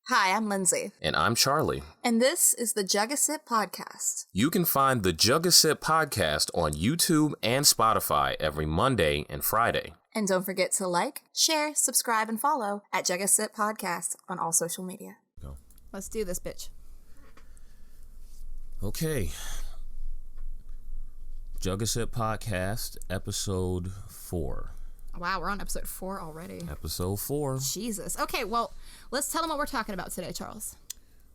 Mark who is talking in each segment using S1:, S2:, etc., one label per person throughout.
S1: Hi, I'm Lindsey.
S2: And I'm Charlie.
S1: And this is the Jug O Sip podcast.
S2: You can find the Jug O Sip podcast on YouTube and Spotify every Monday and Friday.
S1: And don't forget to like, share, subscribe, and follow at Jug O Sip podcast on all social media.
S2: Go.
S1: Let's do this, bitch.
S2: Okay. Jug O Sip podcast, episode 4.
S1: Wow, we're on episode 4 already.
S2: Episode 4.
S1: Jesus. Okay, well, let's tell them what we're talking about today, Charles.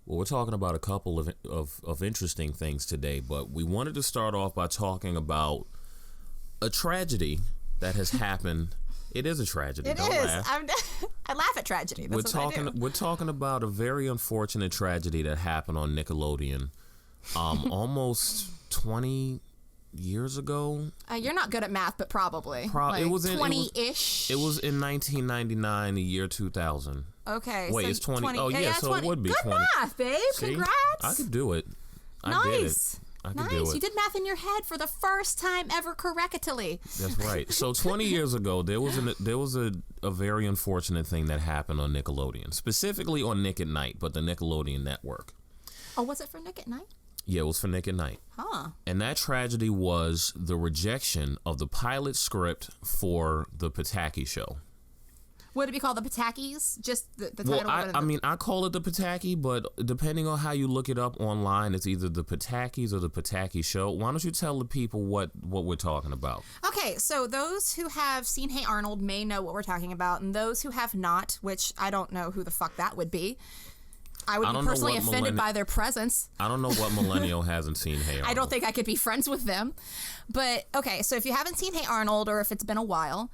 S2: Well, we're talking about a couple of interesting things today, but we wanted to start off by talking about a tragedy that has happened. It is a tragedy.
S1: It
S2: Don't
S1: is.
S2: Laugh.
S1: I laugh at tragedy. That's
S2: We're talking about a very unfortunate tragedy that happened on Nickelodeon almost 20 years ago.
S1: You're not good at math, but probably.
S2: It was
S1: 20-ish.
S2: It was in 1999, the year 2000.
S1: Okay.
S2: Wait,
S1: so
S2: it's 20. Oh, yeah, so
S1: 20.
S2: it would be
S1: good
S2: 20.
S1: Math, babe.
S2: See?
S1: Congrats.
S2: I could do it.
S1: Nice.
S2: I could do it.
S1: You did math in your head for the first time ever correctly.
S2: That's right. So 20 years ago, there was a very unfortunate thing that happened on Nickelodeon, specifically on Nick at Night, but the Nickelodeon network.
S1: Oh, was it for Nick at Night?
S2: Yeah, it was for Nick at Night.
S1: Huh.
S2: And that tragedy was the rejection of the pilot script for the Pataki show.
S1: Would it be called the Patakis? Just the title?
S2: Well, I call it the Pataki, but depending on how you look it up online, it's either the Patakis or the Pataki show. Why don't you tell the people what we're talking about?
S1: Okay, so those who have seen Hey Arnold may know what we're talking about, and those who have not, which I don't know who the fuck that would be. I would be personally offended by their presence.
S2: I don't know what millennial hasn't seen Hey Arnold.
S1: I don't think I could be friends with them. But, okay, so if you haven't seen Hey Arnold, or if it's been a while,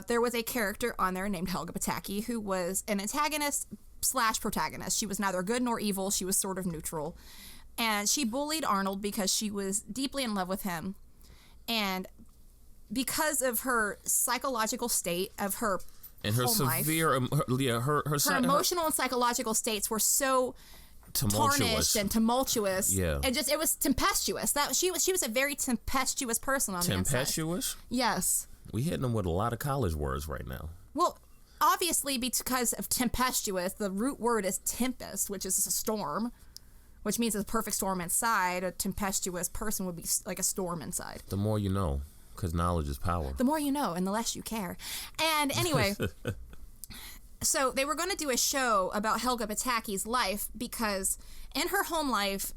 S1: there was a character on there named Helga Pataki who was an antagonist / protagonist. She was neither good nor evil. She was sort of neutral. And she bullied Arnold because she was deeply in love with him. And because of her psychological state of her
S2: and her severe, her
S1: emotional and psychological states were so tarnished and tumultuous.
S2: Yeah,
S1: and it was tempestuous. That she was a very tempestuous person on the inside.
S2: Tempestuous?
S1: Yes.
S2: We hitting them with a lot of college words right now.
S1: Well, obviously because of tempestuous, the root word is tempest, which is a storm, which means a perfect storm inside. A tempestuous person would be like a storm inside.
S2: The more you know. Because knowledge is power.
S1: The more you know, and the less you care. And anyway, so they were going to do a show about Helga Pataki's life because in her home life,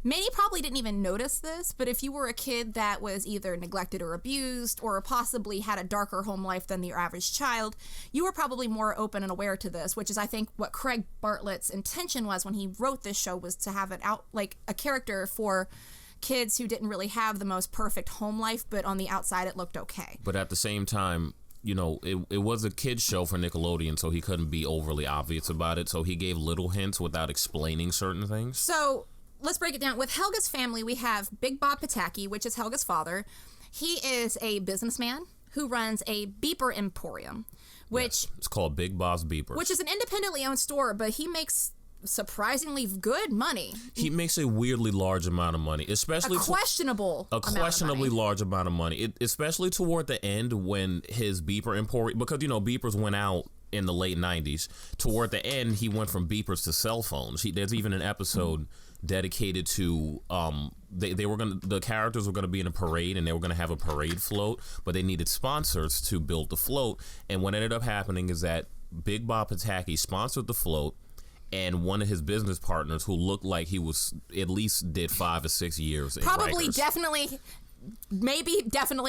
S1: many probably didn't even notice this, but if you were a kid that was either neglected or abused or possibly had a darker home life than your average child, you were probably more open and aware to this, which is, I think, what Craig Bartlett's intention was when he wrote this show, was to have it out like a character for kids who didn't really have the most perfect home life, but on the outside it looked okay.
S2: But at the same time, you know, it was a kid's show for Nickelodeon, so he couldn't be overly obvious about it, so he gave little hints without explaining certain things.
S1: So let's break it down. With Helga's family, we have Big Bob Pataki, which is Helga's father. He is a businessman who runs a beeper emporium, which...
S2: It's called Big Bob's Beepers.
S1: Which is an independently owned store, but he makes surprisingly good money.
S2: He makes a weirdly large amount of money, especially
S1: a questionably
S2: large amount of money, especially toward the end when his beeper emporium, because you know beepers went out in the late 90s. Toward the end, he went from beepers to cell phones. There's even an episode dedicated to the characters were gonna be in a parade and they were gonna have a parade float, but they needed sponsors to build the float. And what ended up happening is that Big Bob Pataki sponsored the float. And one of his business partners, who looked like he was at least did 5 or 6 years.
S1: Probably, definitely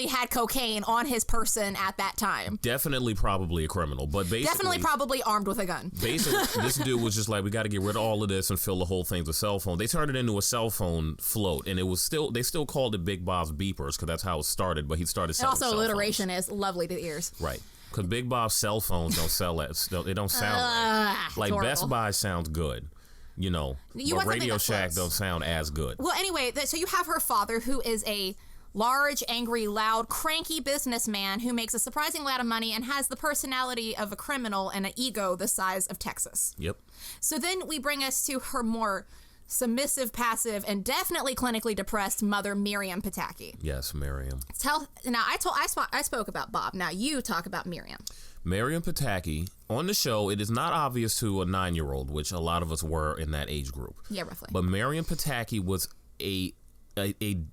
S1: had cocaine on his person at that time.
S2: Definitely, probably a criminal, but basically,
S1: definitely, probably armed with a gun.
S2: Basically, this dude was just like, we got to get rid of all of this and fill the whole thing with cell phone. They turned it into a cell phone float, and they still called it Big Bob's Beepers because that's how it started. But he started selling.
S1: And also, alliteration is lovely to the ears.
S2: Right. Because Big Bob's cell phones don't sell that. They don't sound like Best Buy sounds good, you know, but Radio Shack don't sound as good.
S1: Well, anyway, so you have her father, who is a large, angry, loud, cranky businessman who makes a surprising amount of money and has the personality of a criminal and an ego the size of Texas.
S2: Yep.
S1: So then we bring us to her more submissive, passive, and definitely clinically depressed mother Miriam Pataki.
S2: Yes, Miriam.
S1: I spoke about Bob. Now you talk about Miriam.
S2: Miriam Pataki, on the show, it is not obvious to a 9-year-old, which a lot of us were in that age group.
S1: Yeah, roughly.
S2: But Miriam Pataki was a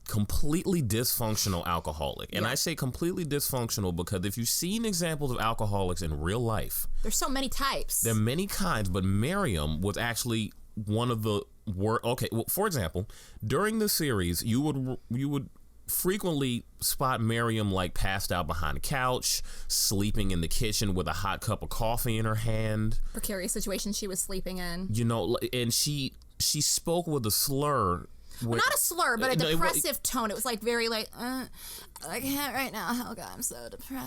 S2: completely dysfunctional alcoholic. And I say completely dysfunctional because if you've seen examples of alcoholics in real life,
S1: there's so many types.
S2: There are many kinds, but Miriam was actually one of the worst. Okay, well, for example, during the series, you would frequently spot Miriam like passed out behind a couch, sleeping in the kitchen with a hot cup of coffee in her hand. Precarious situation she was sleeping in. You know, and she spoke with a slur. Well, not a slur, but a depressive tone. It was like very like, I can't right now, Helga. I'm so depressed.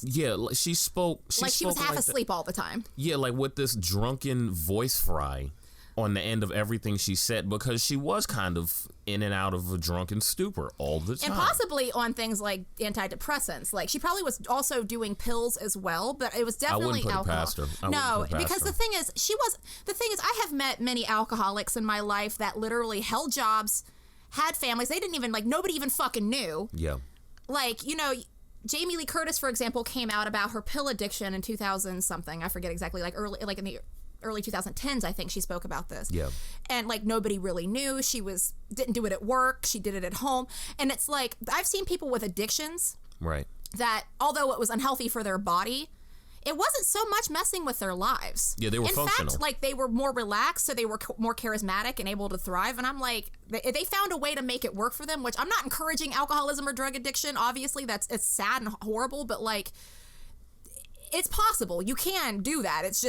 S2: Yeah, she spoke. She was half asleep all the time. Yeah, like with this drunken voice fry on the end of everything she said, because she was kind of in and out of a drunken stupor all the time. And possibly on things like antidepressants. Like she probably was also doing pills as well, but it was definitely alcohol. I wouldn't put it past her. No, because the thing is, I have met many alcoholics in my life that literally held jobs, had families. They didn't even, like, nobody even fucking knew. Yeah. Like, you know, Jamie Lee Curtis, for example, came out about her pill addiction in 2000 something. I forget exactly, like in the early 2010s, I think she spoke about this. Yeah. And like nobody really knew. She didn't do it at work. She did it at home. And it's like, I've seen people with addictions. Right. That although it was unhealthy for their body, it wasn't so much messing with their lives. Yeah, they were functional. In fact, like they were more relaxed, so they were more charismatic and able to thrive. And I'm like, they found a way to make it work for them, which I'm not encouraging alcoholism or drug addiction. Obviously, it's sad and horrible, but like, it's possible. You can do that. It's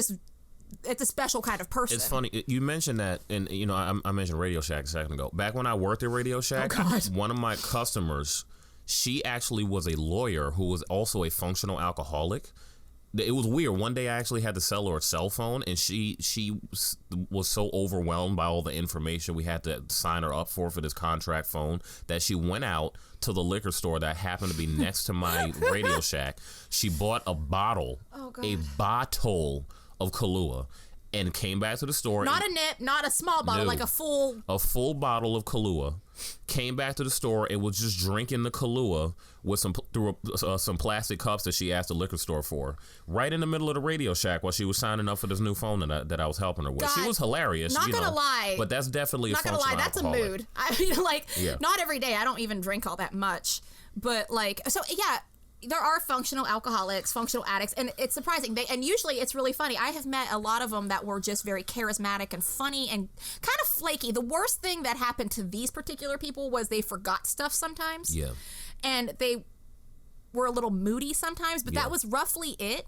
S2: a special kind of person. It's funny. You mentioned that, and you know, I mentioned Radio Shack a second ago. Back when I worked at Radio Shack, one of my customers, she actually was a lawyer who was also a functional alcoholic. It was weird. One day I actually had to sell her a cell phone, and she was so overwhelmed by all the information we had to sign her up for this contract phone that she went out to the liquor store that happened to be next to my Radio Shack. She bought a bottle of Kahlua and came back to the store. Not a nip, not a small bottle, like a full bottle of Kahlua. Came back to the store and was just drinking the Kahlua with some plastic cups that she asked the liquor store for, right in the middle of the Radio Shack while she was signing up for this new phone that I was helping her with. God, she was hilarious. Not gonna lie, but that's definitely not gonna lie. That's alcoholic. A mood. I mean, like, not every day. I don't even drink all that much, but like, so yeah. There are functional alcoholics, functional addicts, and it's surprising. And usually it's really funny. I have met a lot of them that were just very charismatic and funny and kind of flaky. The worst thing that happened to these particular people was they forgot stuff sometimes. Yeah. And they were a little moody sometimes, but that was roughly it.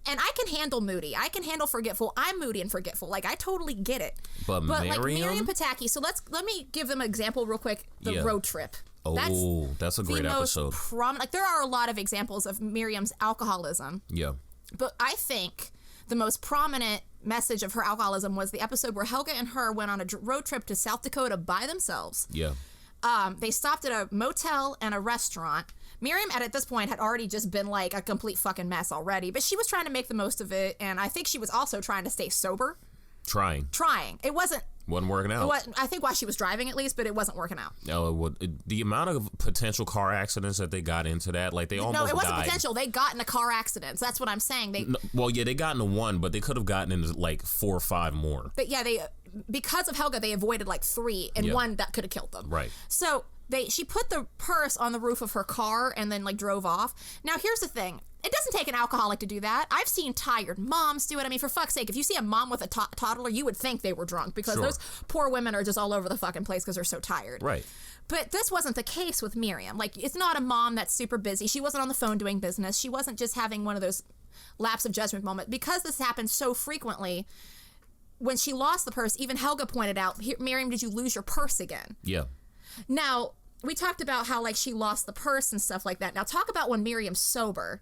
S2: And I can handle moody. I can handle forgetful. I'm moody and forgetful. Like, I totally get it. But like Miriam Pataki, so let me give them an example real quick. The road trip. Oh, that's a great episode. Like, there are a lot of examples of Miriam's alcoholism. Yeah. But I think the most prominent message of her alcoholism was the episode where Helga and her went on a road trip to South Dakota by themselves. Yeah. They stopped at a motel and a restaurant. Miriam, at this point, had already just been like a complete fucking mess already, but she was trying to make the most of it, and I think she was also trying to stay sober. Trying. It wasn't working out. I think while she was driving, at least, but it wasn't working out. No, the amount of potential car accidents that they got into that, like, they almost died. No, it wasn't potential. They got into car accidents. That's what I'm saying. They got into one, but they could have gotten into like 4 or 5 more. But yeah, because of Helga, they avoided like 3, and one that could have killed them. Right. So she put the purse on the roof of her car and then like drove off. Now, here's the thing. It doesn't take an alcoholic to do that. I've seen tired moms do it. I mean, for fuck's sake, if you see a mom with a toddler, you would think they were drunk because those poor women are just all over the fucking place because they're so tired. Right. But this wasn't the case with Miriam. Like, it's not a mom that's super busy. She wasn't on the phone doing business. She wasn't just having one of those lapse of judgment moments. Because this happens so frequently, when she lost the purse, even Helga pointed out, Miriam, did you lose your purse again? Yeah. Now, we talked about how, like, she lost the purse and stuff like that. Now, talk about when Miriam's sober.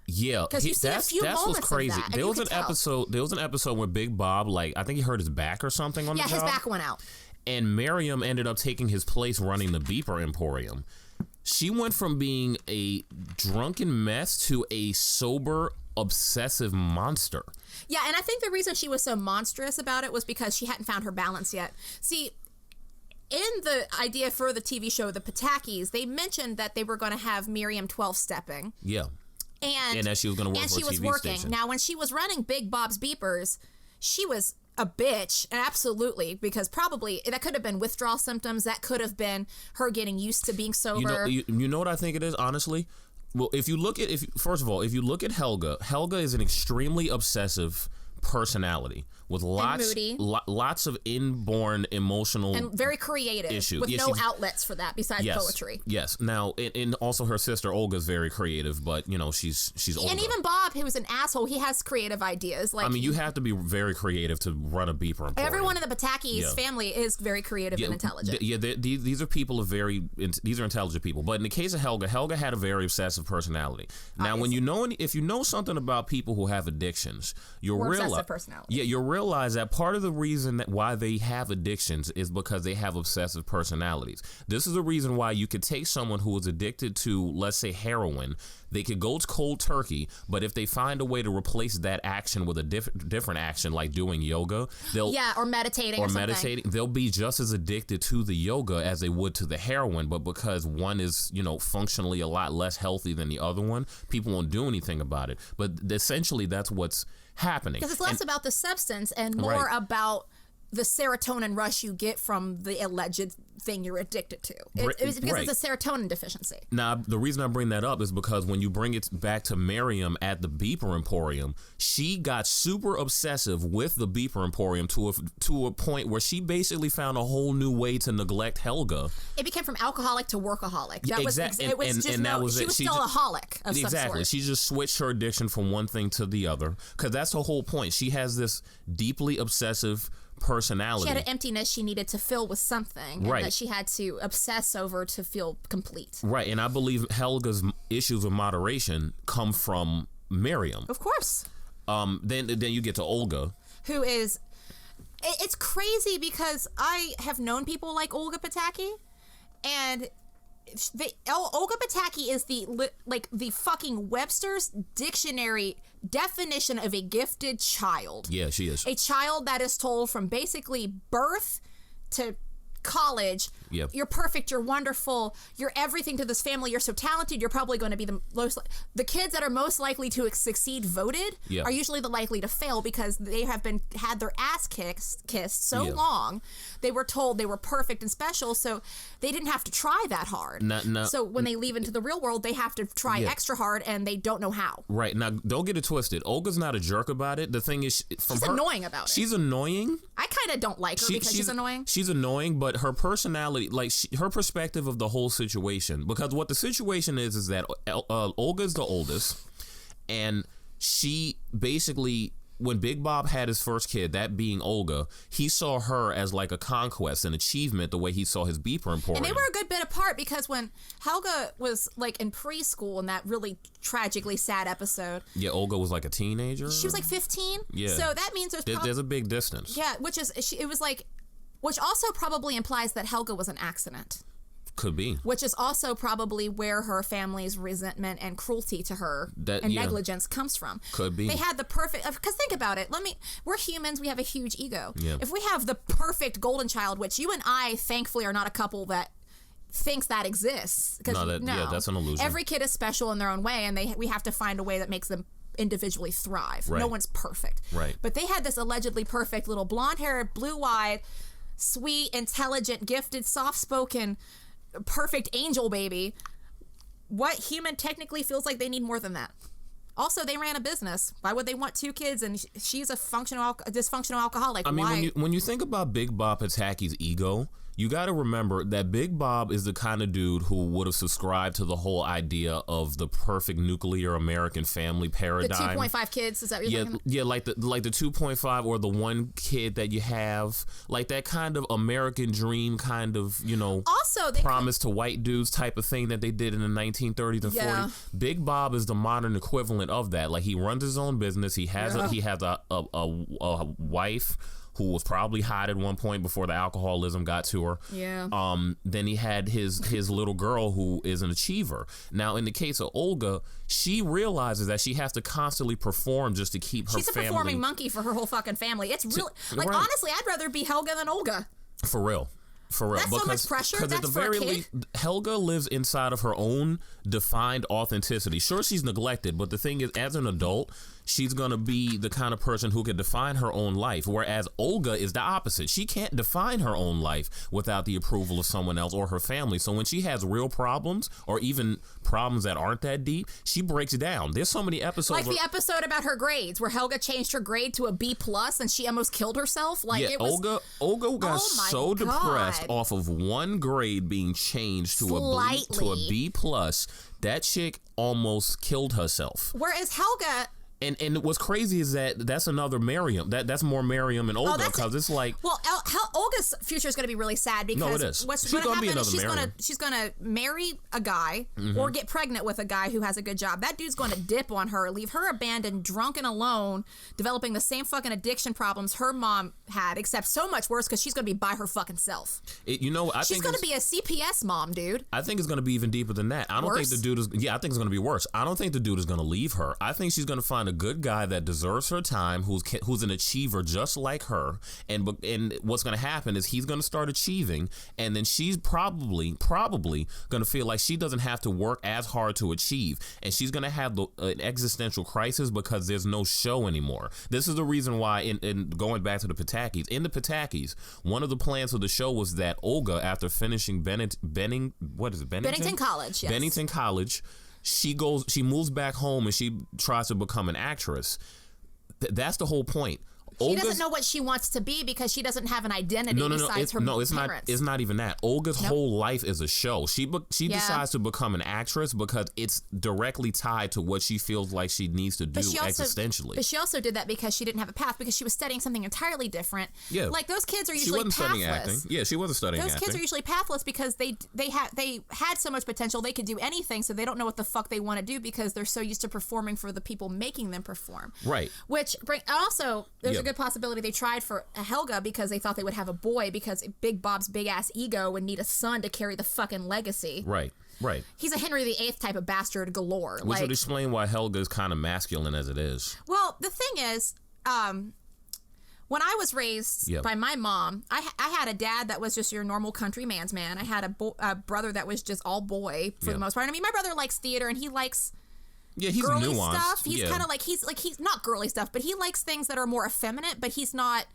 S2: Yeah, because you see a few moments what's crazy. Of that, there was an episode where Big Bob, like, I think he hurt his back or something on the job. Yeah, his back went out. And Miriam ended up taking his place running the Beeper Emporium. She went from being a drunken mess to a sober, obsessive monster.
S1: Yeah, and I think the reason she was so monstrous about it was because she hadn't found her balance yet. See, in the idea for the TV show The Patakis, they mentioned that they were going to have Miriam 12-stepping.
S2: Yeah. And that she was going to work for a TV station.
S1: Now, when she was running Big Bob's Beepers, she was a bitch, absolutely, because probably that could have been withdrawal symptoms. That could have been her getting used to being sober.
S2: You know what I think it is, honestly? Well, if you look at Helga is an extremely obsessive personality with lots of inborn emotional
S1: and very creative
S2: issues
S1: with no outlets for that besides poetry.
S2: Yes. Now, and also her sister Olga is very creative, but she's Olga.
S1: And even Bob, who was an asshole, he has creative ideas. Like,
S2: you have to be very creative to run a beeper emporium.
S1: Everyone in the Patakis family is very creative and intelligent.
S2: These are people of these are intelligent people. But in the case of Helga had a very obsessive personality. Now, if you know something about people who have addictions, you'll realize
S1: obsessive personality.
S2: Yeah, you'll realize that part of the reason that why they have addictions is because they have obsessive personalities. This is the reason why you could take someone who is addicted to, let's say, heroin. They could go cold turkey, but if they find a way to replace that action with a different action, like doing yoga,
S1: or meditating,
S2: they'll be just as addicted to the yoga as they would to the heroin. But because one is, functionally a lot less healthy than the other one, people won't do anything about it. But essentially, that's what's happening.
S1: Because it's less about the substance and more about the serotonin rush you get from the alleged thing you're addicted to. It's because it's a serotonin deficiency.
S2: Now, the reason I bring that up is because when you bring it back to Miriam at the Beeper Emporium, she got super obsessive with the Beeper Emporium to a point where she basically found a whole new way to neglect Helga.
S1: It became from alcoholic to workaholic. She was still a holic of some sort.
S2: She just switched her addiction from one thing to the other, because that's the whole point. She has this deeply obsessive personality.
S1: She had an emptiness she needed to fill with something, and that she had to obsess over to feel complete.
S2: Right, and I believe Helga's issues with moderation come from Miriam.
S1: Of course.
S2: Then you get to Olga,
S1: who is. It's crazy because I have known people like Olga Pataki, and Olga Pataki is the fucking Webster's dictionary definition of a gifted child.
S2: Yeah, she is.
S1: A child that is told from basically birth to college, you're perfect, you're wonderful, you're everything to this family, you're so talented, you're probably going to be the kids that are most likely to succeed voted are usually the likely to fail because they have had their ass kissed so long. They were told they were perfect and special, so they didn't have to try that hard. So when they leave into the real world, they have to try extra hard, and they don't know how.
S2: Right. Now, don't get it twisted. Olga's not a jerk about it. The thing is,
S1: she's annoying about it.
S2: She's annoying.
S1: I kind of don't like her because she's annoying.
S2: She's annoying, but her personality, her perspective of the whole situation, because what the situation is that Olga's the oldest, and she basically, when Big Bob had his first kid, that being Olga, he saw her as like a conquest, an achievement, the way he saw his Beeper Emporium.
S1: And they were a good bit apart because when Helga was like in preschool in that really tragically sad episode.
S2: Yeah, Olga was like a teenager.
S1: She was like 15.
S2: Yeah.
S1: So that means
S2: there's a big distance.
S1: Yeah, which also probably implies that Helga was an accident.
S2: Could be.
S1: Which is also probably where her family's resentment and cruelty to her and negligence comes from.
S2: Could be.
S1: They had the perfect, because think about it. We're humans, we have a huge ego.
S2: Yeah.
S1: If we have the perfect golden child, which you and I thankfully are not a couple that thinks that exists.
S2: Yeah, that's an illusion.
S1: Every kid is special in their own way, and we have to find a way that makes them individually thrive.
S2: Right.
S1: No one's perfect.
S2: Right.
S1: But they had this allegedly perfect little blonde-haired, blue-eyed, sweet, intelligent, gifted, soft-spoken, perfect angel baby. What human technically feels like they need more than that? Also, they ran a business. Why would they want two kids? And she's a dysfunctional alcoholic.
S2: I mean, when you think about Big Bob Pataki's ego, you got to remember that Big Bob is the kind of dude who would have subscribed to the whole idea of the perfect nuclear American family paradigm.
S1: The 2.5 kids, is that what you're thinking?
S2: Yeah, like the 2.5 or the one kid that you have, like that kind of American dream kind of,
S1: also,
S2: promise to white dudes type of thing that they did in the 1930s and 40s. Big Bob is the modern equivalent of that. Like, he runs his own business. He has a wife who was probably hot at one point before the alcoholism got to her.
S1: Yeah.
S2: Then he had his little girl who is an achiever. Now, in the case of Olga, she realizes that she has to constantly perform just to keep her family.
S1: She's a performing monkey for her whole fucking family. It's really, like, right. Honestly, I'd rather be Helga than Olga.
S2: For real.
S1: That's so much pressure. That's
S2: at the very least, Helga lives inside of her own defined authenticity. Sure, she's neglected, but the thing is, as an adult, she's going to be the kind of person who can define her own life, whereas Olga is the opposite. She can't define her own life without the approval of someone else or her family. So when she has real problems, or even problems that aren't that deep, she breaks down. There's so many episodes.
S1: Like the episode about her grades, where Helga changed her grade to a B+ and she almost killed herself. Like,
S2: yeah,
S1: it was,
S2: Olga got so depressed off of one grade being changed to a B+. That chick almost killed herself.
S1: Whereas Helga...
S2: And what's crazy is that's another Miriam. That's more Miriam and Olga, because it's like...
S1: Well, Olga's future is going to be really sad because...
S2: No, it is.
S1: What's going to happen is she's going to marry a guy or get pregnant with a guy who has a good job. That dude's going to dip on her, leave her abandoned, drunk and alone, developing the same fucking addiction problems her mom had, except so much worse because she's going to be by her fucking self. She's going to be a CPS mom, dude.
S2: I think it's going to be even deeper than that. I don't think the dude is... Yeah, I think it's going to be worse. I don't think the dude is going to leave her. I think she's going to find a good guy that deserves her time, who's an achiever just like her, and what's going to happen is he's going to start achieving, and then she's probably going to feel like she doesn't have to work as hard to achieve, and she's going to have an existential crisis because there's no show anymore. This is the reason why, in going back to the Patakis, one of the plans of the show was that Olga, after finishing Bennington
S1: College, yes.
S2: Bennington College, she moves back home and she tries to become an actress. That's the whole point.
S1: She doesn't know what she wants to be because she doesn't have an identity besides her parents.
S2: It's not even that. Olga's whole life is a show. She decides to become an actress because it's directly tied to what she feels like she needs to do existentially.
S1: But she also did that because she didn't have a path, because she was studying something entirely different. Yeah. Like, those kids are usually pathless. She wasn't studying acting.
S2: Yeah, she wasn't studying acting.
S1: Those kids are usually pathless because they had so much potential. They could do anything, so they don't know what the fuck they want to do because they're so used to performing for the people making them perform.
S2: Right.
S1: There's a good possibility they tried for a Helga because they thought they would have a boy, because Big Bob's big ass ego would need a son to carry the fucking legacy.
S2: Right.
S1: He's a Henry VIII type of bastard galore.
S2: Which would explain why Helga is kind of masculine as it is.
S1: Well, the thing is, when I was raised by my mom, I had a dad that was just your normal country man's man. I had a brother that was just all boy for the most part. I mean, my brother likes theater and he likes...
S2: Yeah, he's
S1: girly
S2: nuanced
S1: stuff. He's kind of like he's not girly stuff, but he likes things that are more effeminate. But he's not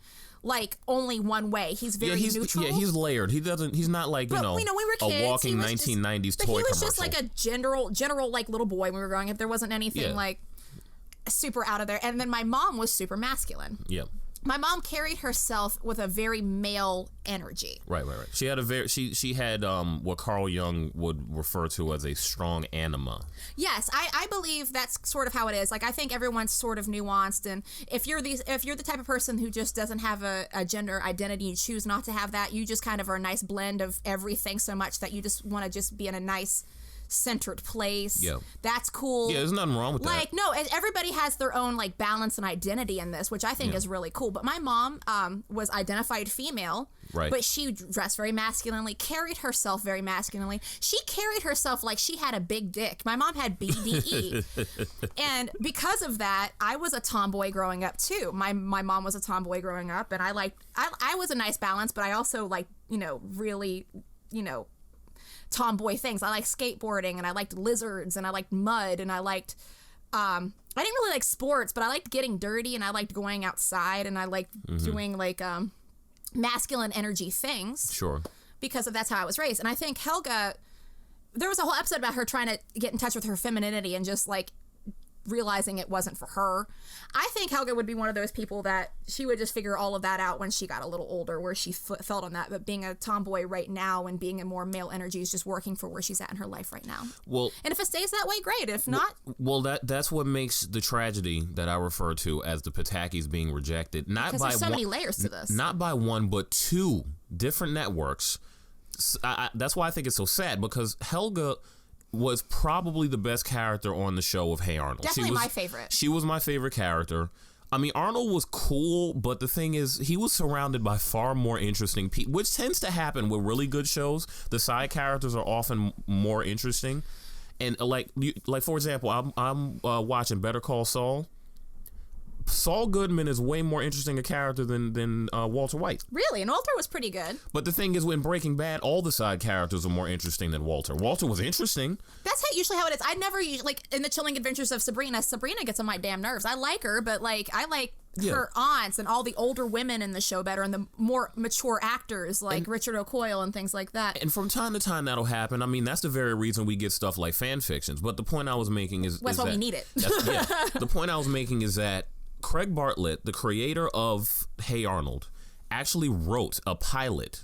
S1: like only one way. He's very neutral.
S2: Yeah, he's layered. He's not like when we were kids, a walking 1990s toy commercial.
S1: He was just like a general like little boy when we were growing up. There wasn't anything like super out of there. And then my mom was super masculine.
S2: Yeah.
S1: My mom carried herself with a very male energy.
S2: Right. She had she had what Carl Jung would refer to as a strong anima.
S1: Yes, I believe that's sort of how it is. Like, I think everyone's sort of nuanced, and if you're the type of person who just doesn't have a gender identity, you choose not to have that, you just kind of are a nice blend of everything so much that you just want to just be in a nice centered place. Yeah, that's cool.
S2: Yeah, there's nothing wrong with that.
S1: Like, no, everybody has their own like balance and identity in this, which I think is really cool. But my mom was identified female, right? But she dressed very masculinely, carried herself very masculinely. She carried herself like she had a big dick. My mom had BDE, and because of that, I was a tomboy growing up too. My mom was a tomboy growing up, and I was a nice balance, but I also really tomboy things. I like skateboarding, and I liked lizards, and I liked mud, and I liked I didn't really like sports, but I liked getting dirty, and I liked going outside, and I liked doing like masculine energy things. Sure. Because that's how I was raised. And I think Helga, there was a whole episode about her trying to get in touch with her femininity and just like realizing it wasn't for her. I think Helga would be one of those people that she would just figure all of that out when she got a little older, where she felt on that. But being a tomboy right now and being a more male energy is just working for where she's at in her life right now. Well, and if it stays that way, great. If not,
S2: well, that's what makes the tragedy that I refer to as the Patakis being rejected. Not because by
S1: there's so many layers to this.
S2: Not by one, but two different networks. That's why I think it's so sad, because Helga was probably the best character on the show of Hey Arnold.
S1: Definitely my favorite.
S2: She was my favorite character. I mean, Arnold was cool, but the thing is, he was surrounded by far more interesting people, which tends to happen with really good shows. The side characters are often more interesting. And like for example, I'm watching Better Call Saul. Saul Goodman is way more interesting a character than Walter White.
S1: Really? And Walter was pretty good.
S2: But the thing is, in Breaking Bad, all the side characters are more interesting than Walter. Walter was interesting.
S1: That's usually how it is. I never like in the Chilling Adventures of Sabrina. Sabrina gets on my damn nerves. I like her, but like I like her aunts and all the older women in the show better, and the more mature actors like Richard O'Coyle and things like that.
S2: And from time to time that'll happen. I mean, that's the very reason we get stuff like fan fictions. But the point I was making is
S1: that's why we need it.
S2: The point I was making is that Craig Bartlett, the creator of Hey Arnold, actually wrote a pilot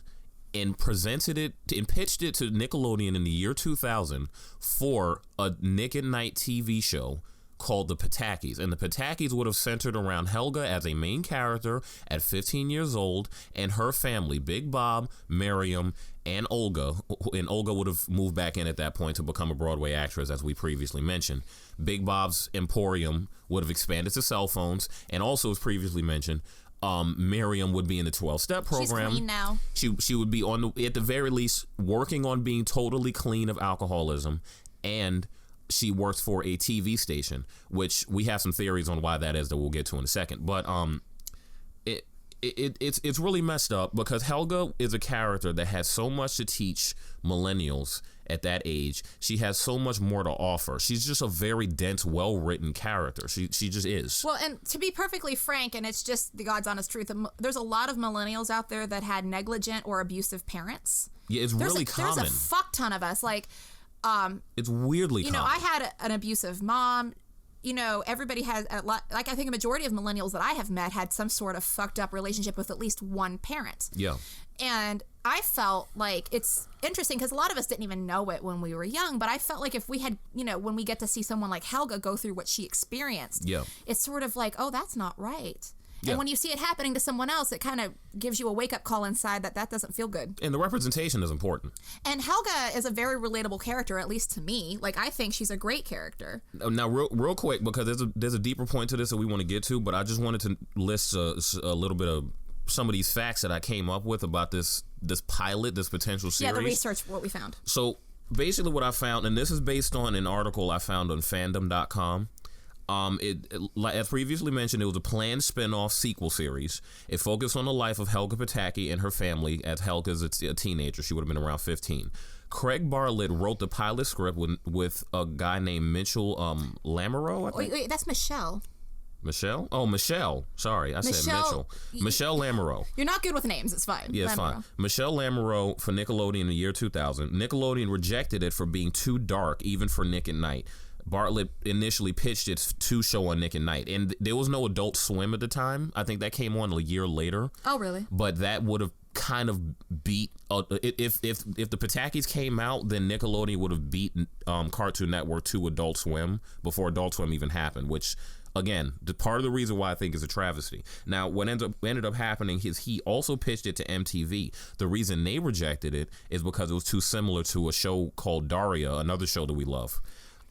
S2: and presented it and pitched it to Nickelodeon in the year 2000 for a Nick at Night TV show called The Patakis. And The Patakis would have centered around Helga as a main character at 15 years old and her family, Big Bob, Miriam, and Olga. And Olga would have moved back in at that point to become a Broadway actress, as we previously mentioned. Big Bob's Emporium would have expanded to cell phones, and also, as previously mentioned, Miriam would be in the 12-step program.
S1: She's clean now.
S2: She would be at the very least working on being totally clean of alcoholism, and she works for a TV station, which we have some theories on why that is that we'll get to in a second. But it's really messed up because Helga is a character that has so much to teach millennials at that age. She has so much more to offer. She's just a very dense, well-written character. She just is.
S1: Well, and to be perfectly frank, and it's just the God's honest truth, there's a lot of millennials out there that had negligent or abusive parents.
S2: Yeah, it's really common.
S1: There's a fuck ton of us. Like,
S2: it's weirdly common.
S1: I had an abusive mom. Everybody has a lot. Like, I think a majority of millennials that I have met had some sort of fucked up relationship with at least one parent.
S2: Yeah.
S1: And I felt like it's interesting because a lot of us didn't even know it when we were young, but I felt like if we had, when we get to see someone like Helga go through what she experienced, it's sort of like, oh, that's not right. Yeah. And when you see it happening to someone else, it kind of gives you a wake-up call inside that doesn't feel good.
S2: And the representation is important.
S1: And Helga is a very relatable character, at least to me. Like, I think she's a great character.
S2: Now, real quick, because there's a deeper point to this that we want to get to, but I just wanted to list a little bit of some of these facts that I came up with about this pilot, this potential series.
S1: Yeah, the research, what we found.
S2: So, basically what I found, and this is based on an article I found on fandom.com. As previously mentioned, it was a planned spin-off sequel series. It focused on the life of Helga Pataki and her family as Helga's a teenager. She would have been around 15. Craig Bartlett wrote the pilot script with a guy named Mitchell Lamoureux, I think.
S1: Wait, that's Michelle.
S2: Michelle? Oh, Michelle. Sorry, I said Mitchell. Michelle Lamoureux.
S1: You're not good with names. It's fine.
S2: Yeah, it's fine. Michelle Lamoureux for Nickelodeon in the year 2000. Nickelodeon rejected it for being too dark, even for Nick at Night. Bartlett initially pitched it to show on Nick at Night, and there was no Adult Swim at the time. I think that came on a year later.
S1: Oh, really?
S2: But that would have kind of beat if the Patakis came out, then Nickelodeon would have beaten Cartoon Network to Adult Swim before Adult Swim even happened, which, again, part of the reason why I think is a travesty. Now, what ended up happening is he also pitched it to MTV. The reason they rejected it is because it was too similar to a show called Daria, another show that we love.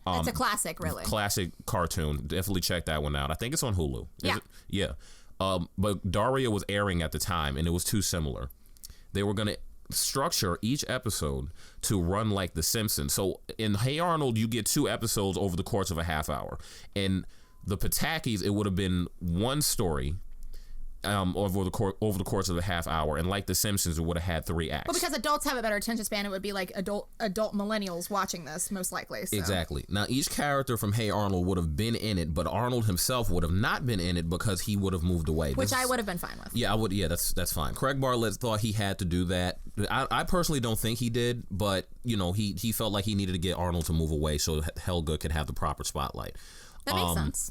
S1: It's a classic, really.
S2: Classic cartoon. Definitely check that one out. I think it's on Hulu.
S1: Yeah.
S2: Yeah. But Daria was airing at the time, and it was too similar. They were going to structure each episode to run like The Simpsons. So in Hey Arnold, you get 2 episodes over the course of a half hour. In the Patakis, it would have been one story over the course of a half hour, and like The Simpsons, it would have had 3 acts.
S1: Well, because adults have a better attention span, it would be like adult millennials watching this, most likely. So.
S2: Exactly. Now, each character from Hey Arnold would have been in it, but Arnold himself would have not been in it because he would have moved away.
S1: Which I would have been fine with.
S2: Yeah, I would. Yeah, that's fine. Craig Bartlett thought he had to do that. I personally don't think he did, but he felt like he needed to get Arnold to move away so Helga could have the proper spotlight.
S1: That makes sense.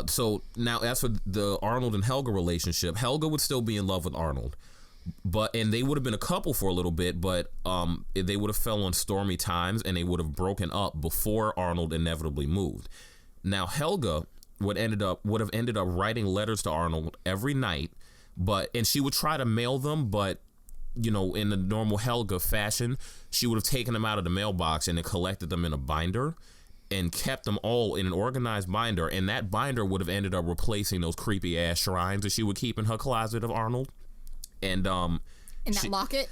S2: So now, as for the Arnold and Helga relationship, Helga would still be in love with Arnold, and they would have been a couple for a little bit, but they would have fell on stormy times, and they would have broken up before Arnold inevitably moved. Now, Helga would have ended up writing letters to Arnold every night, and she would try to mail them, but in the normal Helga fashion, she would have taken them out of the mailbox and then collected them in a binder. and kept them all in an organized binder, and that binder would have ended up replacing those creepy ass shrines that she would keep in her closet of Arnold. And
S1: in that locket.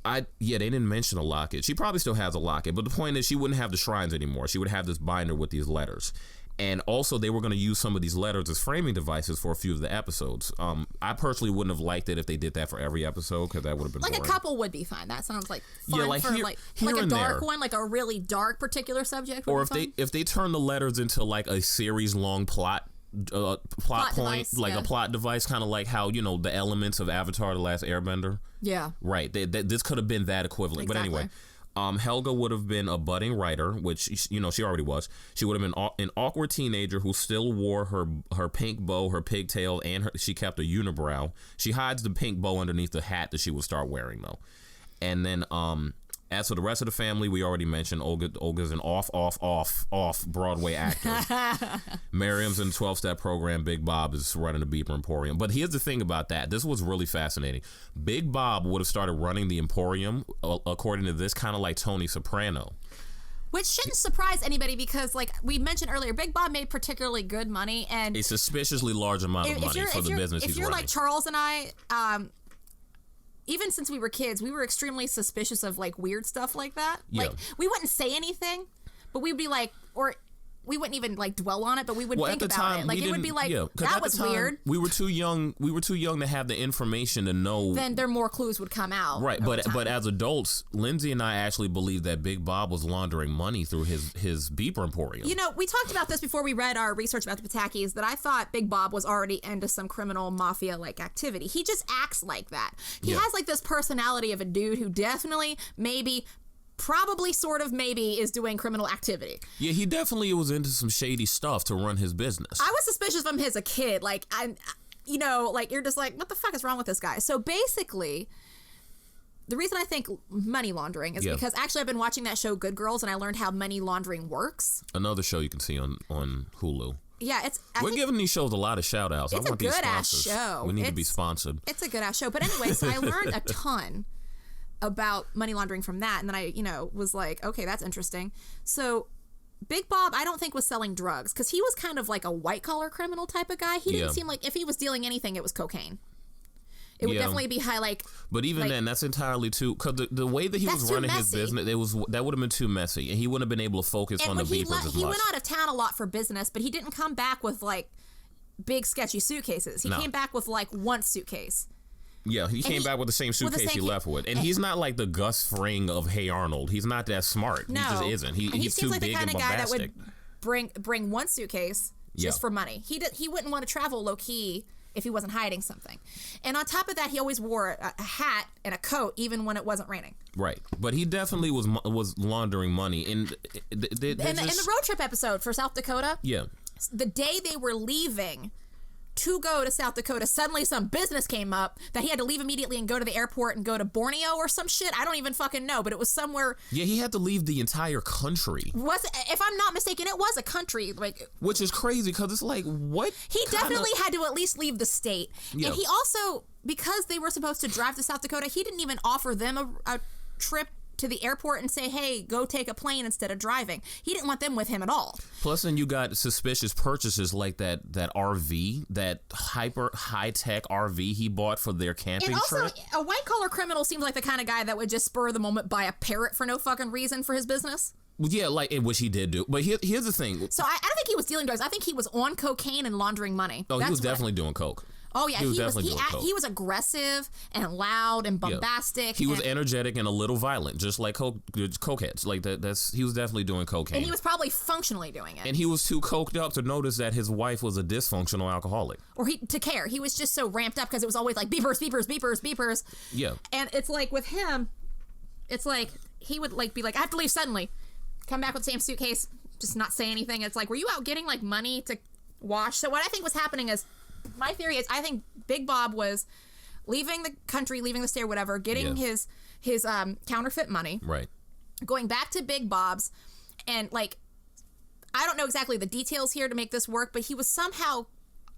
S2: They didn't mention a locket. She probably still has a locket, but the point is she wouldn't have the shrines anymore. She would have this binder with these letters. And also, they were going to use some of these letters as framing devices for a few of the episodes. I personally wouldn't have liked it if they did that for every episode, because that would have been
S1: like
S2: boring.
S1: A couple would be fine. That sounds like fun for
S2: here
S1: a
S2: and
S1: dark
S2: there.
S1: one, like a really dark particular subject.
S2: Or if they turn the letters into like a series long plot point,
S1: device,
S2: like a plot device, kind of like how the elements of Avatar: The Last Airbender.
S1: Yeah.
S2: Right. This could have been that equivalent.
S1: Exactly.
S2: But anyway. Helga would have been a budding writer, which she already was. She would have been an awkward teenager who still wore her pink bow, her pigtail, and she kept a unibrow. She hides the pink bow underneath the hat that she would start wearing, though. And then as for the rest of the family, we already mentioned Olga's an off Broadway actor. Miriam's in the 12-step program. Big Bob is running the Beeper Emporium. But here's the thing about that. This was really fascinating. Big Bob would have started running the Emporium, according to this, kind of like Tony Soprano.
S1: Which shouldn't surprise anybody because, like we mentioned earlier, Big Bob made particularly good money. And
S2: a suspiciously large amount of money for the business he's running. If you're
S1: like Charles and I... even since we were kids, we were extremely suspicious of like weird stuff like that.
S2: Yeah.
S1: Like we wouldn't say anything, but we'd be like, or we wouldn't even like dwell on it, but we would think about it. Like it would be like, that was weird.
S2: We were too young. We were too young to have the information to know.
S1: Then more clues would come out.
S2: Right, but as adults, Lindsey and I actually believed that Big Bob was laundering money through his Beeper Emporium.
S1: We talked about this before we read our research about the Patakis, that I thought Big Bob was already into some criminal mafia-like activity. He just acts like that. He has like this personality of a dude who definitely, maybe, probably, sort of, maybe is doing criminal activity.
S2: Yeah, he definitely was into some shady stuff to run his business.
S1: I was suspicious of him as a kid. Like, like you're just like, what the fuck is wrong with this guy? So basically, the reason I think money laundering is because actually I've been watching that show Good Girls, and I learned how money laundering works.
S2: Another show you can see on Hulu.
S1: Yeah, we're
S2: giving these shows a lot of shout outs.
S1: It's a good ass show.
S2: We need to be sponsored.
S1: It's a good ass show. But anyway, so I learned a ton about money laundering from that, and then I was like, okay, that's interesting. So Big Bob, I don't think, was selling drugs, because he was kind of like a white collar criminal type of guy. He didn't seem like, if he was dealing anything, it was cocaine. It would definitely be high, like. But
S2: even then, that's entirely too, because the way that he was running his business, that would have been too messy, and he wouldn't have been able to focus on the beepers as much.
S1: He went out of town a lot for business, but he didn't come back with like big sketchy suitcases. He came back with like one suitcase.
S2: Yeah, he came back with the same suitcase he left with. And he's not like the Gus Fring of Hey Arnold. He's not that smart.
S1: No.
S2: He just isn't. He's too
S1: like
S2: big and bombastic.
S1: He seems like the kind of guy that would bring one suitcase just for money. He wouldn't want to travel low-key if he wasn't hiding something. And on top of that, he always wore a hat and a coat even when it wasn't raining.
S2: Right. But he definitely was laundering money. In the
S1: road trip episode for South Dakota, the day they were leaving to go to South Dakota, suddenly some business came up that he had to leave immediately and go to the airport and go to Borneo or some shit. I don't even fucking know, but it was somewhere. Yeah,
S2: he had to leave the entire country.
S1: If I'm not mistaken, it was a country.
S2: Which is crazy, because it's like, what?
S1: He definitely had to at least leave the state. Yeah. And he also, because they were supposed to drive to South Dakota, he didn't even offer them a trip to the airport and say, hey, go take a plane instead of driving. He didn't want them with him at all.
S2: Plus, then you got suspicious purchases like that RV, that hyper high-tech RV he bought for their camping trip.
S1: And also, a white-collar criminal seems like the kind of guy that would just spur of the moment buy a parrot for no fucking reason for his business.
S2: Yeah, which he did do. But here's the thing.
S1: So I don't think he was dealing drugs. I think he was on cocaine and laundering money.
S2: Oh, he was definitely doing coke.
S1: Oh, yeah. He was aggressive and loud and bombastic.
S2: Yeah. He was energetic and a little violent, just like cokeheads. Like he was definitely doing cocaine.
S1: And he was probably functionally doing it.
S2: And he was too coked up to notice that his wife was a dysfunctional alcoholic.
S1: Or to care. He was just so ramped up because it was always like beepers, beepers, beepers, beepers.
S2: Yeah.
S1: And it's like with him, it's like he would like be like, I have to leave suddenly. Come back with the same suitcase, just not say anything. It's like, were you out getting like money to wash? So what I think was happening is, my theory is, I think Big Bob was leaving the country, leaving the state or whatever, getting his counterfeit money.
S2: Right.
S1: Going back to Big Bob's, and like, I don't know exactly the details here to make this work, but he was somehow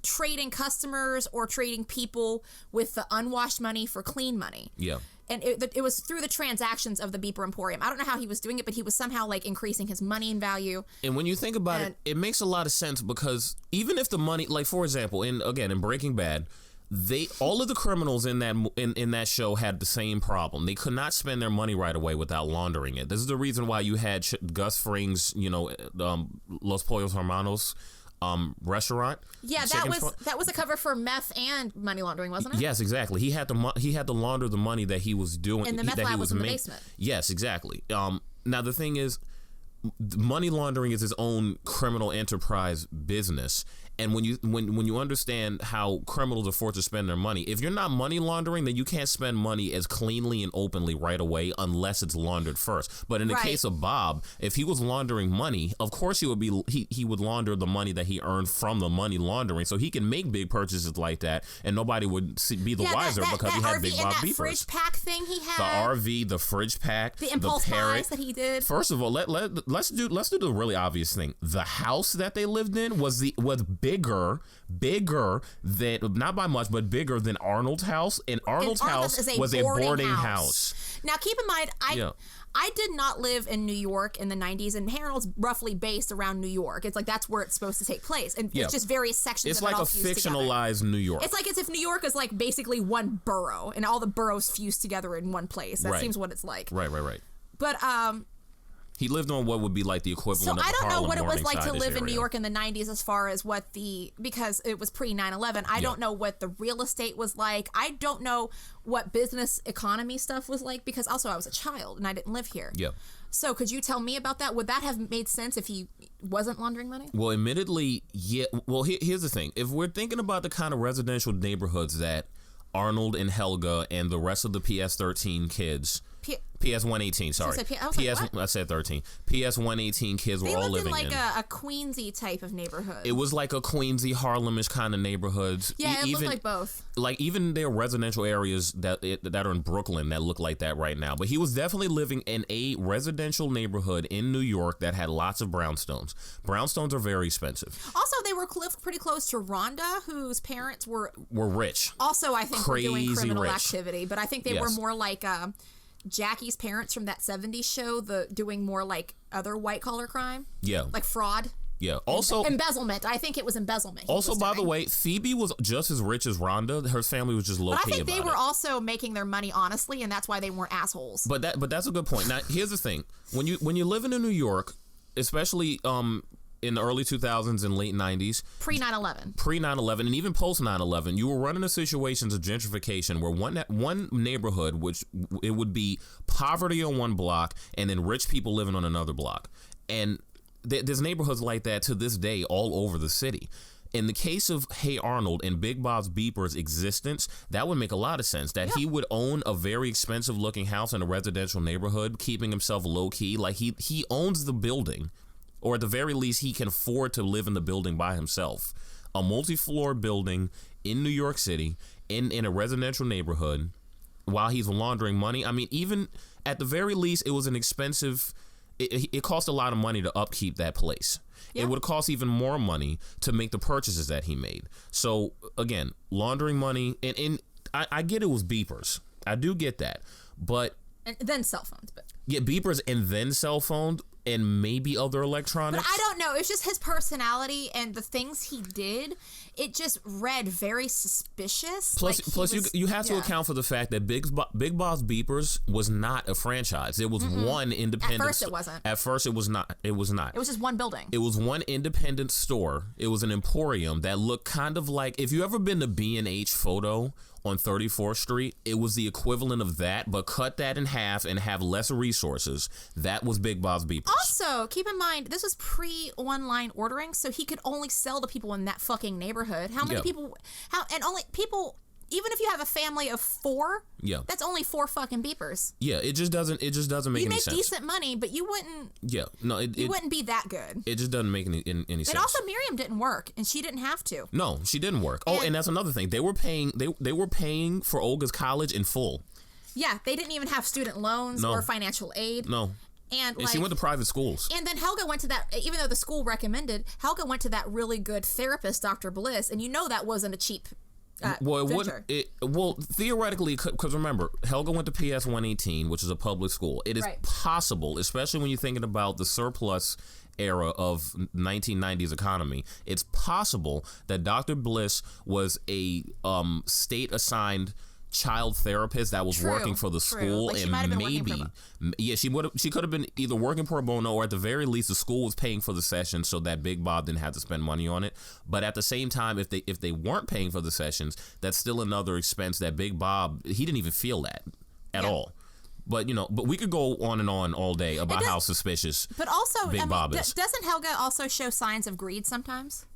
S1: trading customers or trading people with the unwashed money for clean money.
S2: Yeah.
S1: And it was through the transactions of the Beeper Emporium. I don't know how he was doing it, but he was somehow like increasing his money in value. And
S2: when you think about it, it makes a lot of sense because even if the money, like for example, in Breaking Bad, all of the criminals in that show had the same problem. They could not spend their money right away without laundering it. This is the reason why you had Gus Fring's, Los Pollos Hermanos restaurant.
S1: Yeah, that was a cover for meth and money laundering, wasn't it?
S2: Yes, exactly. He had to launder the money that he was doing.
S1: And the meth lab was in the basement.
S2: Yes, exactly. Now the thing is, money laundering is his own criminal enterprise business. And when you understand how criminals are forced to spend their money, if you're not money laundering, then you can't spend money as cleanly and openly right away unless it's laundered first. But in the case of Bob, if he was laundering money, of course he would launder the money that he earned from the money laundering, so he can make big purchases like that, and nobody would be the wiser because he had big Bob beepers.
S1: Fridge pack thing he had.
S2: The RV, the fridge pack,
S1: the impulse buys that he did.
S2: First of all, let's do the really obvious thing. The house that they lived in was bigger than, not by much, but bigger than Arnold's house. And Arnold's house was a boarding house.
S1: Now, keep in mind, I did not live in New York in the 90s, and Arnold's roughly based around New York. It's like that's where it's supposed to take place. And it's just various sections
S2: it's
S1: of
S2: like
S1: it all
S2: a fictionalized together. New York.
S1: It's like as if New York is like basically one borough, and all the boroughs fused together in one place. That seems what it's like.
S2: Right.
S1: But
S2: he lived on what would be like the equivalent of the Harlem
S1: I don't know what it was like to live
S2: area.
S1: in New York in the 90s as far as what because it was pre 9/11. I don't know what the real estate was like. I don't know what business economy stuff was like because also I was a child and I didn't live here.
S2: Yeah.
S1: So could you tell me about that? Would that have made sense if he wasn't laundering money?
S2: Well, admittedly, yeah. Well, here's the thing. If we're thinking about the kind of residential neighborhoods that Arnold and Helga and the rest of the PS13 kids... PS118, sorry. I said 13. PS118 kids were all living in.
S1: They lived in like a Queensy type of neighborhood.
S2: It was like a Queensy, Harlemish kind of neighborhoods.
S1: Yeah, it looked like both.
S2: Like even there are residential areas that are in Brooklyn that look like that right now. But he was definitely living in a residential neighborhood in New York that had lots of brownstones. Brownstones are very expensive.
S1: Also, they were pretty close to Rhonda, whose parents were
S2: rich.
S1: Also, I think were doing criminal
S2: rich.
S1: Activity, but I think they were more like Jackie's parents from that 70s show, doing more like other white collar crime. Yeah. Like fraud.
S2: Yeah. Also,
S1: embezzlement. I think it was embezzlement.
S2: Also, by the way, Phoebe was just as rich as Rhonda. Her family was just low key.
S1: But I think they were also making their money honestly, and that's why they weren't assholes.
S2: But that's a good point. Now, here's the thing: when you live in New York, especially in the early 2000s and late 90s.
S1: Pre
S2: 9/11, and even post 9/11, you were running into situations of gentrification where one neighborhood, which it would be poverty on one block and then rich people living on another block. And there's neighborhoods like that to this day all over the city. In the case of Hey Arnold and Big Bob's Beeper's existence, that would make a lot of sense. That he would own a very expensive looking house in a residential neighborhood, keeping himself low key. Like he owns the building. Or at the very least, he can afford to live in the building by himself. A multi-floor building in New York City, in a residential neighborhood, while he's laundering money. I mean, even at the very least, it was an expensive... It cost a lot of money to upkeep that place. Yeah. It would cost even more money to make the purchases that he made. So, again, laundering money... And I get it was beepers. I do get that. But...
S1: And then cell phones. But
S2: yeah, beepers and then cell phones... and maybe other electronics.
S1: But I don't know. It's just his personality and the things he did. It just read very suspicious.
S2: Plus, you have to account for the fact that Big Bob's Beepers was not a franchise. It was one independent.
S1: At first, it wasn't.
S2: At first, it was not. It was not.
S1: It was just one building.
S2: It was one independent store. It was an emporium that looked kind of like, if you ever been to B&H Photo on 34th Street, it was the equivalent of that, but cut that in half and have less resources. That was Big Bob's Beepers.
S1: Also, keep in mind, this was pre-online ordering, so he could only sell to people in that fucking neighborhood. How many people, even if you have a family of 4, that's only 4 fucking beepers.
S2: Yeah, it just doesn't make any sense.
S1: You make decent money, but you wouldn't.
S2: Yeah, no,
S1: you wouldn't be that good.
S2: It just doesn't make any sense.
S1: And also, Miriam didn't work, and she didn't have to.
S2: No, she didn't work. And that's another thing. They were paying for Olga's college in full.
S1: Yeah, they didn't even have student loans or financial aid.
S2: No.
S1: And
S2: she went to private schools.
S1: And then Helga went to that, even though the school recommended, Helga went to that really good therapist, Dr. Bliss, and that wasn't a cheap
S2: well, theoretically, because remember, Helga went to PS 118, which is a public school. It is possible, especially when you're thinking about the surplus era of 1990s economy, it's possible that Dr. Bliss was a state-assigned child therapist that was working for the school,
S1: like
S2: and maybe she could have been either working pro bono, or at the very least the school was paying for the sessions so that Big Bob didn't have to spend money on it. But at the same time, if they weren't paying for the sessions, that's still another expense that Big Bob, he didn't even feel that at all. But but we could go on and on all day about how suspicious
S1: but also
S2: Big Bob is.
S1: Doesn't Helga also show signs of greed sometimes?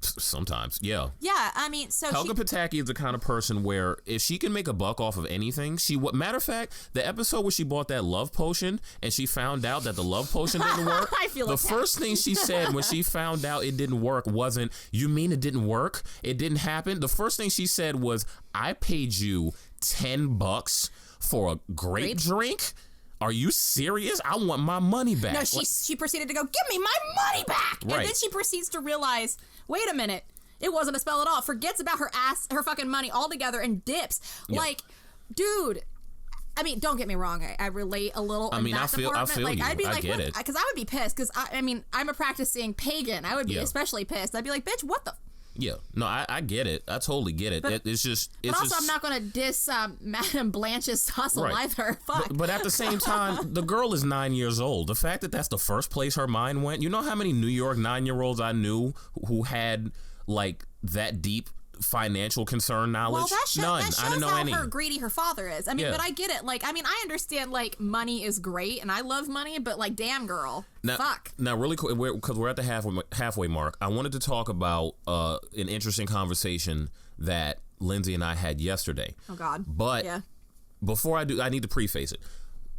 S2: Sometimes, yeah.
S1: Yeah, I mean, so
S2: Helga Pataki is the kind of person where if she can make a buck off of anything, matter of fact, the episode where she bought that love potion and she found out that the love potion didn't work, the first thing she said when she found out it didn't work wasn't, "You mean it didn't work? It didn't happen?" The first thing she said was, "I paid you $10 for a grape drink? Are you serious? I want my money back."
S1: No, she proceeded to go, "Give me my money back!"
S2: Right.
S1: And then she proceeds to realize, wait a minute, it wasn't a spell at all. Forgets about her fucking money altogether and dips. Yeah. Like, dude, I mean, don't get me wrong. I relate a little. I mean, I feel like, you. I'd be like, I get it. Because I would be pissed. Because I mean, I'm a practicing pagan. I would be especially pissed. I'd be like, bitch, what the.
S2: Yeah, no, I get it. I totally get it. But also,
S1: I'm not going to diss Madame Blanche's hustle either. Fuck.
S2: But at the same time, the girl is 9 years old. The fact that that's the first place her mind went. You know how many New York 9-year-olds I knew who had like that deep financial concern knowledge?
S1: Well,
S2: None. I didn't know any.
S1: How greedy her father is. I mean, but I get it. Like, I mean, I understand like money is great, and I love money, but like, damn, girl, fuck. Now,
S2: really quick, because we're at the halfway mark, I wanted to talk about an interesting conversation that Lindsey and I had yesterday.
S1: Oh God.
S2: But before I do, I need to preface it.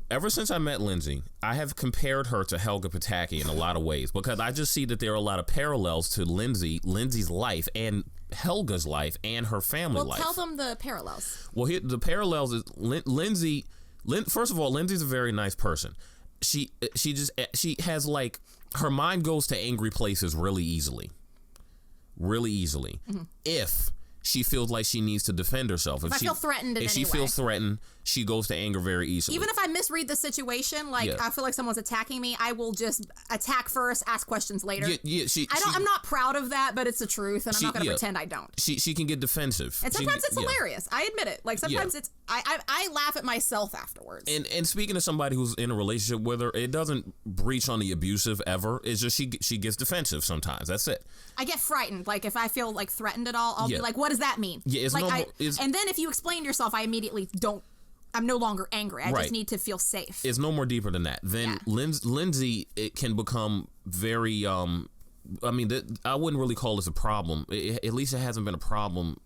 S2: Ever since I met Lindsey, I have compared her to Helga Pataki in a lot of ways, because I just see that there are a lot of parallels to Lindsey's life and Helga's life and her family life.
S1: Well, tell them the parallels.
S2: Well, the parallels is Lindsey. First of all, Lindsey's a very nice person. She has like, her mind goes to angry places really easily. Mm-hmm. If she feels like she needs to defend herself.
S1: If I feel threatened in any way.
S2: If she feels threatened, she goes to anger very easily.
S1: Even if I misread the situation, like I feel like someone's attacking me, I will just attack first, ask questions later. I'm not proud of that, but it's the truth, and I'm not going to pretend I don't.
S2: She can get defensive.
S1: And sometimes it's hilarious. I admit it. Like sometimes it's I laugh at myself afterwards.
S2: And speaking of somebody who's in a relationship with her, it doesn't breach on the abusive ever. It's just she gets defensive sometimes. That's it.
S1: I get frightened. Like if I feel like threatened at all, I'll be like, what does that mean?
S2: Yeah,
S1: and then if you explain yourself, I immediately I'm no longer angry. I just need to feel safe.
S2: It's no more deeper than that. Then Lindsey, it can become very, I mean, I wouldn't really call this a problem. At least it hasn't been a problem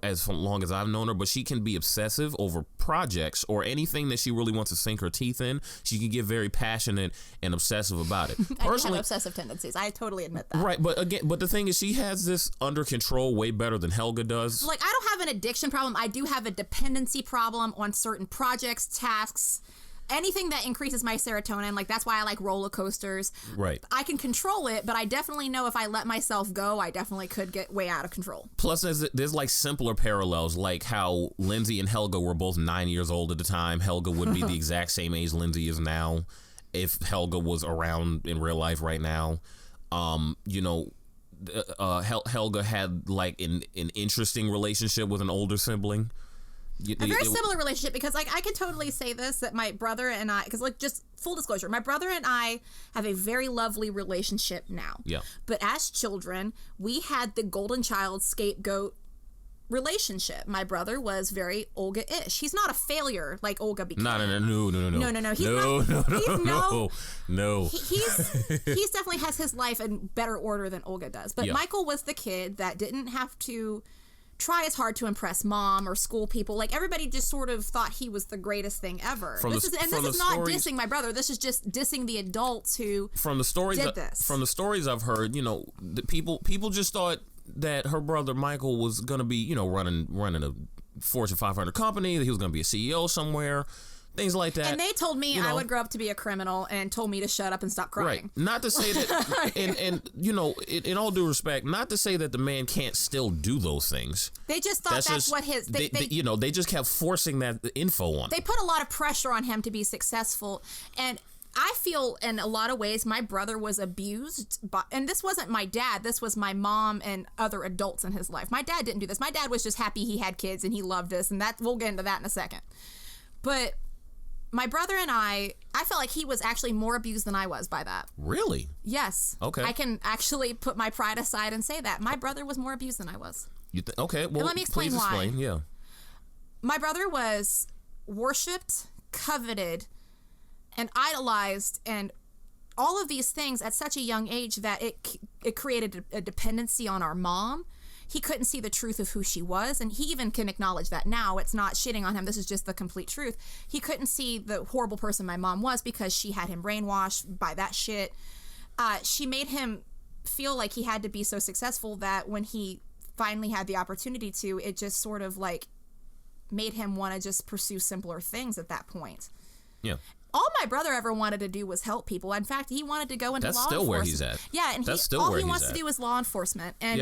S2: as long as I've known her, but she can be obsessive over projects or anything that she really wants to sink her teeth in. She can get very passionate and obsessive about it.
S1: Personally, I have obsessive tendencies. I totally admit that.
S2: Right, but the thing is, she has this under control way better than Helga does.
S1: Like, I don't have an addiction problem. I do have a dependency problem on certain projects, tasks, anything that increases my serotonin. Like, that's why I like roller coasters.
S2: Right.
S1: I can control it, but I definitely know if I let myself go, I definitely could get way out of control.
S2: Plus, there's like simpler parallels, like how Lindsey and Helga were both 9 years old at the time. Helga would be the exact same age Lindsey is now if Helga was around in real life right now. Helga had like an interesting relationship with an older sibling.
S1: A very similar relationship, because like I can totally say this, that my brother and I, because like just full disclosure, my brother and I have a very lovely relationship now.
S2: Yeah.
S1: But as children, we had the golden child scapegoat relationship. My brother was very Olga-ish. He's not a failure like Olga became.
S2: No.
S1: He's definitely has his life in better order than Olga does. But Michael was the kid that didn't have to try as hard to impress mom or school people. Like, everybody just sort of thought he was the greatest thing ever. This is not dissing my brother. This is just dissing the adults who did this.
S2: From the stories I've heard, the people just thought that her brother Michael was going to be, running a Fortune 500 company, that he was going to be a CEO somewhere. things like that.
S1: And they told me I would grow up to be a criminal and told me to shut up and stop crying.
S2: Right. Not to say that, and in all due respect, not to say that the man can't still do those things.
S1: They just thought that's what his...
S2: They just kept forcing that info on him.
S1: They put a lot of pressure on him to be successful. And I feel in a lot of ways my brother was abused. And this wasn't my dad. This was my mom and other adults in his life. My dad didn't do this. My dad was just happy he had kids and he loved this. And that we'll get into that in a second. But my brother and I felt like he was actually more abused than I was by that.
S2: Really?
S1: Yes.
S2: Okay.
S1: I can actually put my pride aside and say that. My brother was more abused than I was.
S2: Okay. Well,
S1: and let me explain
S2: please
S1: why.
S2: Explain. Yeah.
S1: My brother was worshipped, coveted, and idolized, and all of these things at such a young age that it created a dependency on our mom. He couldn't see the truth of who she was, and he even can acknowledge that now. It's not shitting on him. This is just the complete truth. He couldn't see the horrible person my mom was because she had him brainwashed by that shit. She made him feel like he had to be so successful that when he finally had the opportunity to, it just sort of like made him want to just pursue simpler things at that point.
S2: Yeah.
S1: All my brother ever wanted to do was help people. In fact, he wanted to go into law enforcement.
S2: That's still where he's at.
S1: Yeah, and all he wants to do is law enforcement. And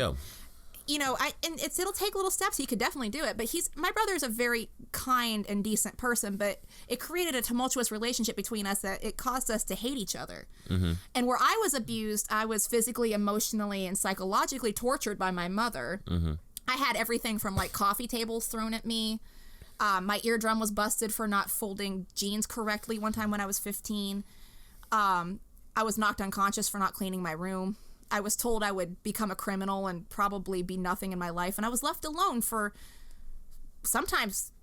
S1: it'll take little steps. He could definitely do it. But my brother's a very kind and decent person. But it created a tumultuous relationship between us that it caused us to hate each other. Mm-hmm. And where I was abused, I was physically, emotionally, and psychologically tortured by my mother. Mm-hmm. I had everything from like coffee tables thrown at me. My eardrum was busted for not folding jeans correctly one time when I was 15. I was knocked unconscious for not cleaning my room. I was told I would become a criminal and probably be nothing in my life. And I was left alone for sometimes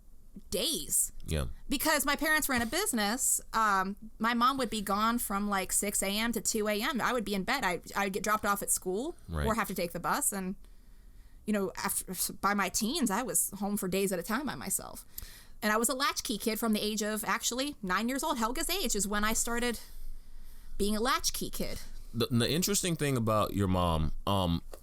S1: days.
S2: Yeah.
S1: Because my parents ran a business. My mom would be gone from like 6 a.m. to 2 a.m. I would be in bed. I'd get dropped off at school or have to take the bus. And by my teens, I was home for days at a time by myself. And I was a latchkey kid from the age of actually 9 years old. Helga's age is when I started being a latchkey kid.
S2: The interesting thing about your mom,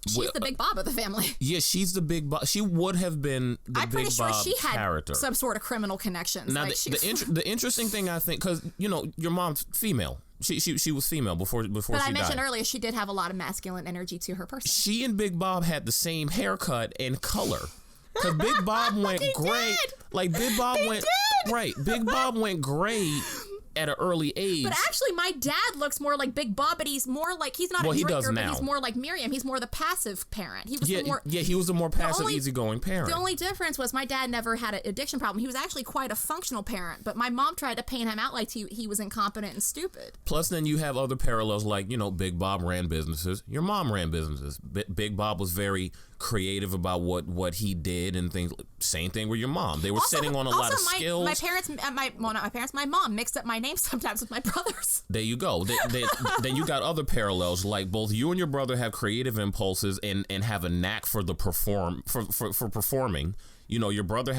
S1: she's the big Bob of the family.
S2: Yeah, she's the big Bob. She would have been the
S1: I'm
S2: big
S1: pretty
S2: Bob
S1: sure she had
S2: character.
S1: some sort of criminal connections.
S2: Now, the interesting thing I think, because your mom's female. She was female before she died.
S1: But I mentioned earlier, she did have a lot of masculine energy to her person.
S2: She and Big Bob had the same haircut and color. Because Big Bob went gray. Like Big Bob went right. Big Bob went gray at an early age.
S1: But actually, my dad looks more like Big Bob, but he's more like, he's not a drinker, but he's more like Miriam. He's more the passive parent. He was
S2: he was the more passive, easygoing parent.
S1: The only difference was my dad never had an addiction problem. He was actually quite a functional parent, but my mom tried to paint him out like he was incompetent and stupid.
S2: Plus, then you have other parallels like, Big Bob ran businesses. Your mom ran businesses. Big Bob was very creative about what he did and things. Same thing with your mom. They were sitting on a lot of skills.
S1: My mom mixed up my name sometimes with my brother's.
S2: There you go. Then you got other parallels, like both you and your brother have creative impulses and have a knack for for performing. Your brother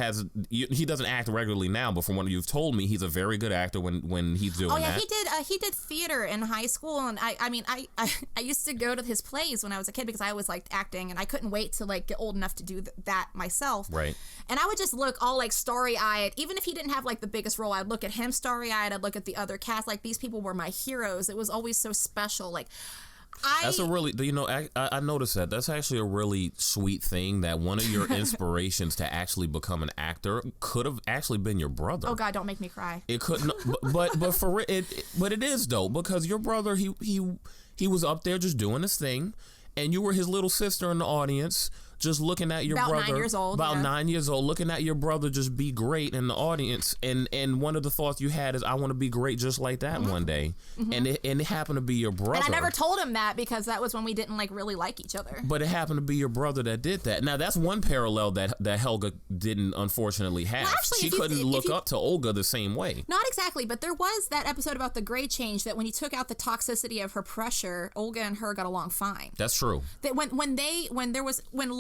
S2: he doesn't act regularly now, but from what you've told me, he's a very good actor when he's doing that.
S1: Oh yeah, he did theater in high school, and I used to go to his plays when I was a kid because I always liked acting, and I couldn't wait to like get old enough to do that myself.
S2: Right. And
S1: I would just look all like starry-eyed. Even if he didn't have like the biggest role, I'd look at him starry-eyed. I'd look at the other cast. Like, these people were my heroes. It was always so special. Like,
S2: that's a really, I noticed that. That's actually a really sweet thing, that one of your inspirations to actually become an actor could have actually been your brother.
S1: Oh God, don't make me cry.
S2: It couldn't, but it is though, because your brother, he was up there just doing his thing, and you were his little sister in the audience, just looking at your brother.
S1: About 9 years old.
S2: About 9 years old, looking at your brother just be great in the audience. And one of the thoughts you had is, I want to be great just like that one day. Mm-hmm. And it happened to be your brother.
S1: And I never told him that because that was when we didn't like really like each other.
S2: But it happened to be your brother that did that. Now, that's one parallel that Helga didn't unfortunately have. Well, actually, she couldn't look up to Olga the same way.
S1: Not exactly, but there was that episode about the grade change that when you took out the toxicity of her pressure, Olga and her got along fine.
S2: That's true.
S1: That when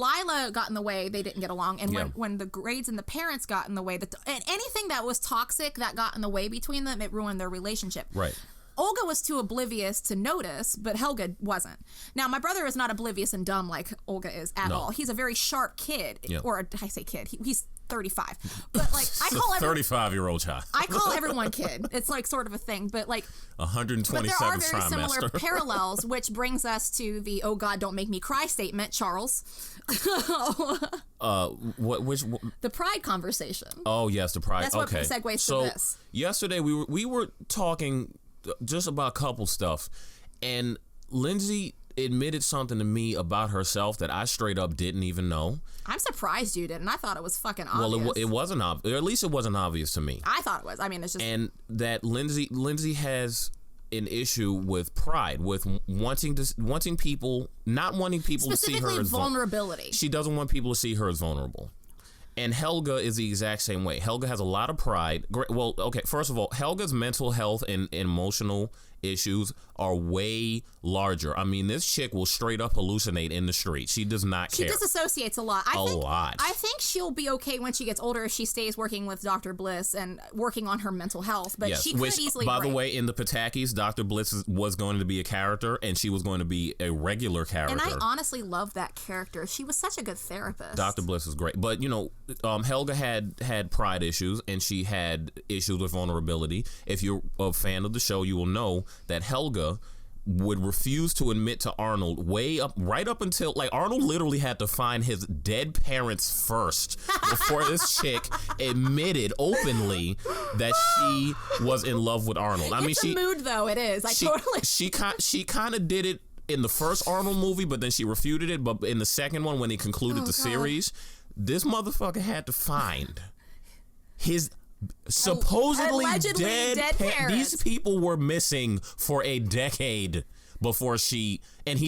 S1: Lila got in the way, they didn't get along, and when the grades and the parents got in the way, and anything that was toxic that got in the way between them, it ruined their relationship.
S2: Right.
S1: Olga was too oblivious to notice, but Helga wasn't. Now, my brother is not oblivious and dumb like Olga is at all. He's a very sharp kid, or I say kid. He's 35. But like I call
S2: 35-year-old child.
S1: I call everyone kid. It's like sort of a thing, but like
S2: 127th
S1: but there are very
S2: trimester.
S1: similar parallels, which brings us to the "Oh God, don't make me cry" statement, Charles.
S2: Which
S1: the pride conversation.
S2: Oh yes, the pride.
S1: That's what
S2: okay.
S1: segues
S2: so
S1: to this.
S2: Yesterday we were talking just about couple stuff, and Lindsey admitted something to me about herself that I straight up didn't even know.
S1: I'm surprised you didn't. I thought it was fucking obvious.
S2: Well, it wasn't obvious, or at least it wasn't obvious to me.
S1: I thought it was. I mean, it's just...
S2: And that Lindsey has an issue with pride, with wanting people, not wanting people to see her as
S1: vulnerability.
S2: She doesn't want people to see her as vulnerable. And Helga is the exact same way. Helga has a lot of pride. Well, okay, first of all, Helga's mental health and emotional issues are way larger. I mean, this chick will straight up hallucinate in the street. She does not care.
S1: She disassociates a lot.
S2: I
S1: think she'll be okay when she gets older if she stays working with Dr. Bliss and working on her mental health. But
S2: yes,
S1: she could easily
S2: by the way, in the Patakis, Dr. Bliss was going to be a character, and she was going to be a regular character.
S1: And I honestly love that character. She was such a good therapist.
S2: Dr. Bliss was great. But, you know, Helga had pride issues, and she had issues with vulnerability. If you're a fan of the show, you will know that Helga would refuse to admit to Arnold right up until, like, Arnold literally had to find his dead parents first before this chick admitted openly that she was in love with Arnold.
S1: It's a mood, though. It is.
S2: She kind of did it in the first Arnold movie, but then she refuted it. But in the second one, when he concluded the series, this motherfucker had to find his supposedly dead parents. These people were missing for a decade before he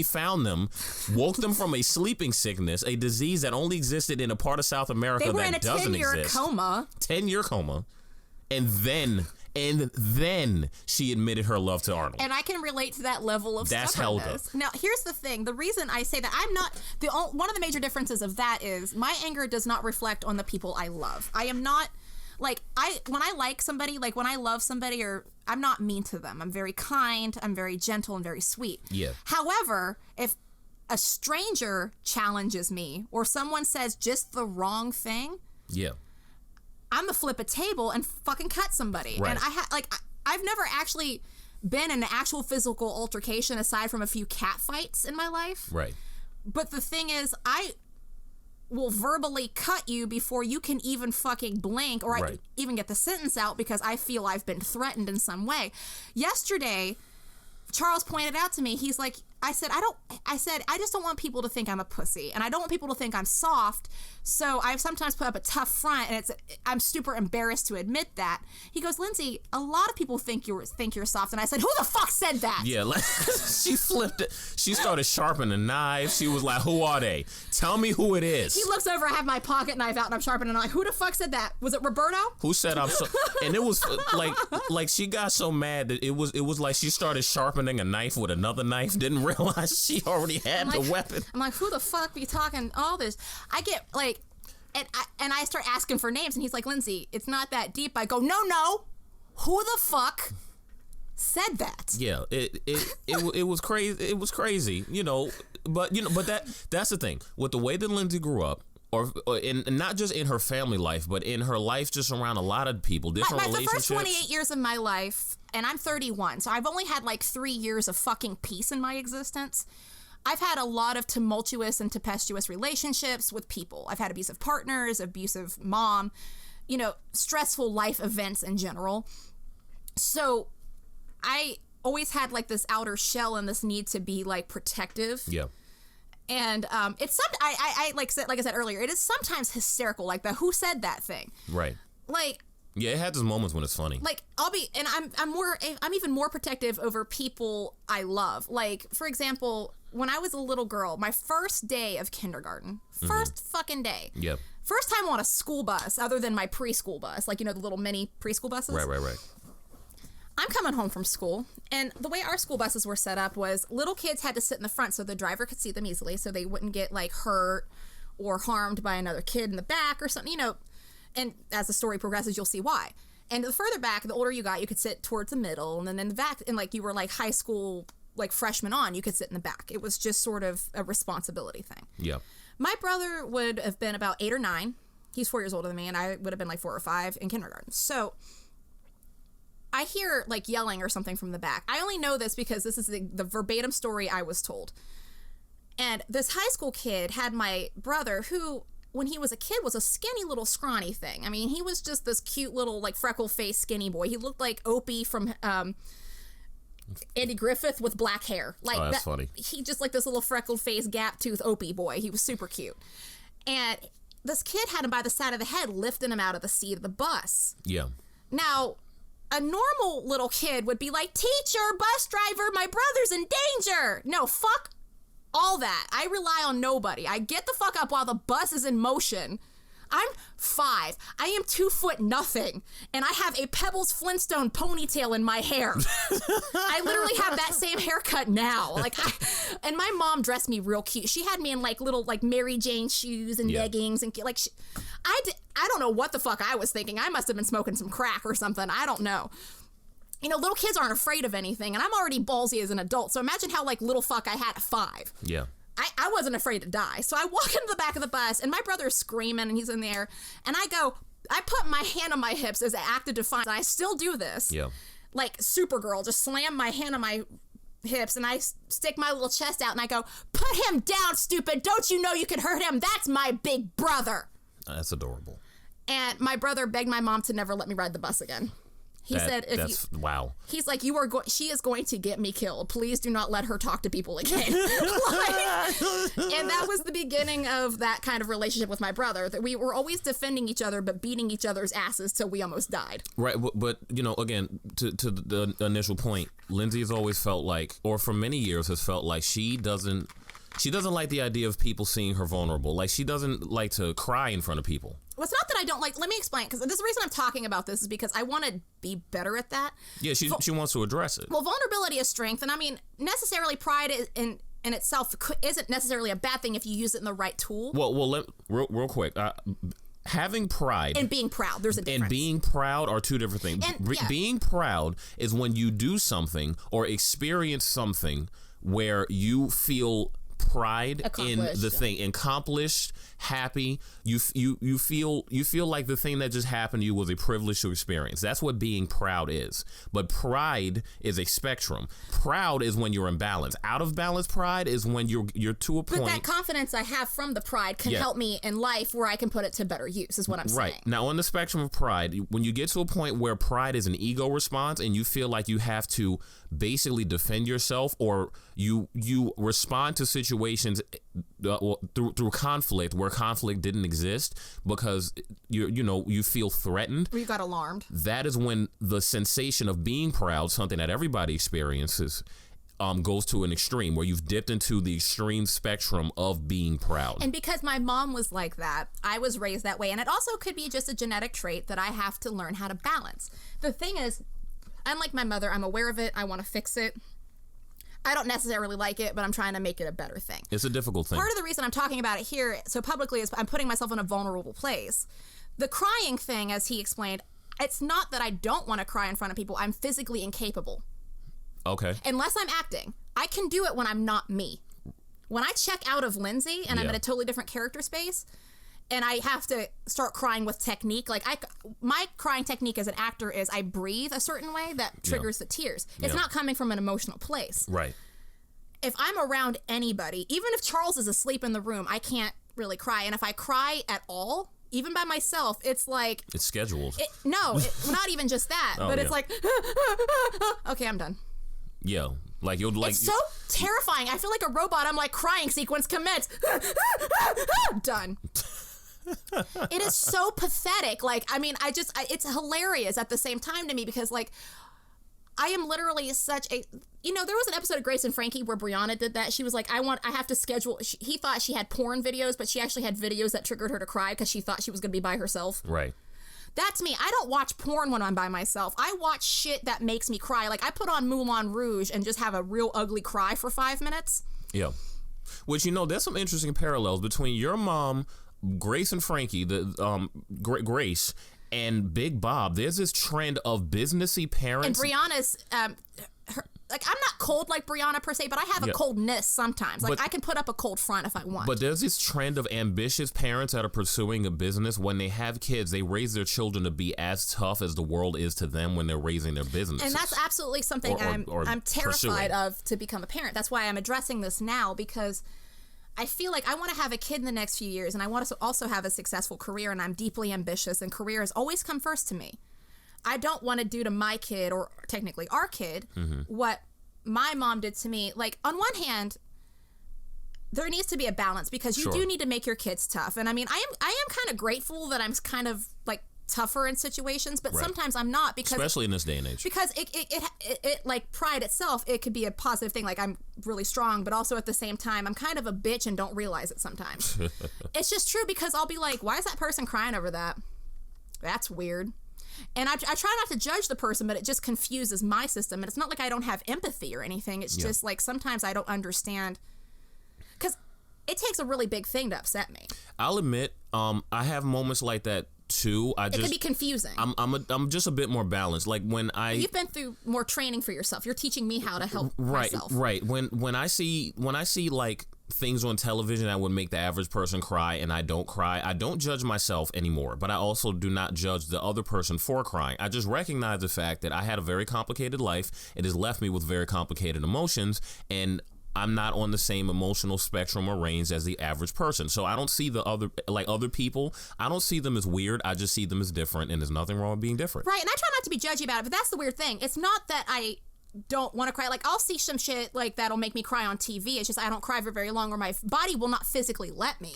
S2: found them, woke them from a sleeping sickness, a disease that only existed in a part of South America that doesn't exist.
S1: They were in a
S2: 10-year coma. And then she admitted her love to Arnold.
S1: And I can relate to that level of
S2: That's
S1: stubbornness.
S2: Helga.
S1: Now, here's the thing. The reason I say that, I'm not... one of the major differences of that is my anger does not reflect on the people I love. I am not... Like, when I like somebody, like when I love somebody, or I'm not mean to them. I'm very kind, I'm very gentle, and very sweet.
S2: Yeah.
S1: However, if a stranger challenges me or someone says just the wrong thing,
S2: yeah,
S1: I'm gonna flip a table and fucking cut somebody.
S2: Right.
S1: And I've never actually been in an actual physical altercation aside from a few cat fights in my life.
S2: Right.
S1: But the thing is, I will verbally cut you before you can even fucking blink or I even get the sentence out because I feel I've been threatened in some way. Yesterday, Charles pointed out to me, he's like, I said, I just don't want people to think I'm a pussy, and I don't want people to think I'm soft, so I sometimes put up a tough front, and I'm super embarrassed to admit that. He goes, Lindsey, a lot of people think you're soft, and I said, who the fuck said that?
S2: Yeah, like, she flipped it. She started sharpening knives. She was like, who are they? Tell me who it is.
S1: He looks over, I have my pocket knife out, and I'm sharpening, and I'm like, who the fuck said that? Was it Roberto?
S2: Who said I'm so... And it was like she got so mad that it was like she started sharpening a knife with another knife, didn't realize she already had the weapon.
S1: I'm like, who the fuck be talking all this? I get like, and I start asking for names, and he's like, Lindsey, it's not that deep. I go, no, who the fuck said that?
S2: Yeah, it was crazy. It was crazy, But that's the thing with the way that Lindsey grew up. Or in not just in her family life, but in her life just around a lot of people, different relationships.
S1: The first 28 years of my life, and I'm 31, so I've only had like 3 years of fucking peace in my existence. I've had a lot of tumultuous and tempestuous relationships with people. I've had abusive partners, abusive mom, stressful life events in general. So I always had like this outer shell and this need to be like protective.
S2: Yeah.
S1: And it's like I said earlier, it is sometimes hysterical, like the who said that thing.
S2: Right.
S1: Like,
S2: yeah, it had those moments when it's funny.
S1: Like I'm even more protective over people I love. Like, for example, when I was a little girl, my first day of kindergarten, fucking day.
S2: Yep.
S1: First time on a school bus, other than my preschool bus, like the little mini preschool buses.
S2: Right.
S1: I'm coming home from school, and the way our school buses were set up was little kids had to sit in the front so the driver could see them easily, so they wouldn't get like hurt or harmed by another kid in the back or something, and as the story progresses, you'll see why. And the further back, the older you got, you could sit towards the middle, and then in the back, and like you were like high school, like freshman on, you could sit in the back. It was just sort of a responsibility thing.
S2: Yeah.
S1: My brother would have been about 8 or 9. He's 4 years older than me, and I would have been like 4 or 5 in kindergarten. So I hear like yelling or something from the back. I only know this because this is the verbatim story I was told. And this high school kid had my brother, who, when he was a kid, was a skinny little scrawny thing. I mean, he was just this cute little like freckle-faced skinny boy. He looked like Opie from Andy Griffith with black hair. Like,
S2: oh, that's funny.
S1: He just like this little freckled-faced, gap-toothed Opie boy. He was super cute. And this kid had him by the side of the head, lifting him out of the seat of the bus.
S2: Yeah.
S1: Now, a normal little kid would be like, teacher, bus driver, my brother's in danger. No, fuck all that. I rely on nobody. I get the fuck up while the bus is in motion. I'm 5. I am 2 foot nothing. And I have a Pebbles Flintstone ponytail in my hair. I literally have that same haircut now. And my mom dressed me real cute. She had me in like little like Mary Jane shoes and leggings and like I don't know what the fuck I was thinking. I must have been smoking some crack or something. I don't know. You know, little kids aren't afraid of anything, and I'm already ballsy as an adult. So imagine how like little fuck I had at 5.
S2: Yeah.
S1: I wasn't afraid to die. So I walk into the back of the bus, and my brother's screaming, and he's in there. And I put my hand on my hips as an act of defiance. And I still do this.
S2: Yeah.
S1: Like Supergirl, just slam my hand on my hips, and I stick my little chest out, and I go, put him down, stupid. Don't you know you can hurt him? That's my big brother.
S2: That's adorable.
S1: And my brother begged my mom to never let me ride the bus again. He said,
S2: wow.
S1: He's like, she is going to get me killed. Please do not let her talk to people again. And that was the beginning of that kind of relationship with my brother, that we were always defending each other, but beating each other's asses till we almost died.
S2: Right. But you know, again, to the initial point, Lindsey has always felt like, or for many years has felt like she doesn't like the idea of people seeing her vulnerable. Like, she doesn't like to cry in front of people.
S1: Well, it's not that I don't like. Let me explain, because this is the reason I'm talking about this is because I want to be better at that. Yeah, she
S2: wants to address it.
S1: Well, vulnerability is strength, and I mean, necessarily pride in itself isn't necessarily a bad thing if you use it in the right tool.
S2: Well, real quick. Having pride
S1: and being proud, there's a difference.
S2: And being proud are two different things. Being proud is when you do something or experience something where you feel pride in the thing, accomplished, happy. You feel like the thing that just happened to you was a privilege to experience. That's what being proud is. But pride is a spectrum. Proud is when you're in balance. Out of balance pride is when you're to a point.
S1: But that confidence I have from the pride can help me in life where I can put it to better use, is what I'm saying.
S2: Right. Now, on the spectrum of pride, when you get to a point where pride is an ego response and you feel like you have to basically defend yourself, or you respond to situations through conflict where conflict didn't exist because you feel threatened.
S1: Or you got alarmed.
S2: That is when the sensation of being proud, something that everybody experiences, goes to an extreme where you've dipped into the extreme spectrum of being proud.
S1: And because my mom was like that, I was raised that way. And it also could be just a genetic trait that I have to learn how to balance. The thing is, unlike my mother, I'm aware of it. I want to fix it. I don't necessarily like it, but I'm trying to make it a better thing.
S2: It's a difficult thing.
S1: Part of the reason I'm talking about it here so publicly is I'm putting myself in a vulnerable place. The crying thing, as he explained, it's not that I don't want to cry in front of people. I'm physically incapable.
S2: Okay.
S1: Unless I'm acting. I can do it when I'm not me. When I check out of Lindsey and I'm in a totally different character space, and I have to start crying with technique. Like my crying technique as an actor is I breathe a certain way that triggers the tears. It's not coming from an emotional place.
S2: Right.
S1: If I'm around anybody, even if Charles is asleep in the room, I can't really cry. And if I cry at all, even by myself, it's like...
S2: It's scheduled.
S1: Not even just that. But it's like, okay, I'm done.
S2: Yeah. Like you'll like...
S1: It's so terrifying. I feel like a robot. I'm like, crying sequence commence. Done. It is so pathetic. Like, I mean, it's hilarious at the same time to me because, like, I am literally such a, there was an episode of Grace and Frankie where Brianna did that. She was like, I have to schedule, he thought she had porn videos, but she actually had videos that triggered her to cry because she thought she was going to be by herself.
S2: Right.
S1: That's me. I don't watch porn when I'm by myself. I watch shit that makes me cry. Like, I put on Moulin Rouge and just have a real ugly cry for 5 minutes.
S2: Yeah. Which, there's some interesting parallels between your mom, Grace and Frankie, Grace, and Big Bob. There's this trend of businessy parents.
S1: And Brianna's like, I'm not cold like Brianna per se, but I have a coldness sometimes. Like, I can put up a cold front if I want.
S2: But there's this trend of ambitious parents that are pursuing a business. When they have kids, they raise their children to be as tough as the world is to them when they're raising their business.
S1: And that's absolutely something I'm terrified of to become a parent. That's why I'm addressing this now, because I feel like I want to have a kid in the next few years, and I want to also have a successful career, and I'm deeply ambitious, and career has always come first to me. I don't want to do to my kid, or technically our kid, what my mom did to me. Like, on one hand, there needs to be a balance, because you do need to make your kids tough. And I mean, I am kind of grateful that I'm kind of like tougher in situations, but sometimes I'm not, because
S2: especially in this day and age, because
S1: it like pride itself, it could be a positive thing. Like, I'm really strong, but also at the same time, I'm kind of a bitch and don't realize it sometimes. It's just true, because I'll be like, why is that person crying over that? That's weird. And I try not to judge the person, but it just confuses my system. And it's not like I don't have empathy or anything. It's just like sometimes I don't understand, because it takes a really big thing to upset me.
S2: I'll admit, I have moments like that too.
S1: It can be confusing.
S2: I'm just a bit more balanced. Like, when
S1: you've been through more training for yourself. You're teaching me how to help myself.
S2: Right. When I see like things on television that would make the average person cry, and I don't cry, I don't judge myself anymore, but I also do not judge the other person for crying. I just recognize the fact that I had a very complicated life. It has left me with very complicated emotions, and I'm not on the same emotional spectrum or range as the average person. So I don't see the other people. I don't see them as weird. I just see them as different, and there's nothing wrong with being different.
S1: Right, and I try not to be judgy about it, but that's the weird thing. It's not that I don't want to cry. Like, I'll see some shit like that'll make me cry on TV. It's just I don't cry for very long, or my body will not physically let me.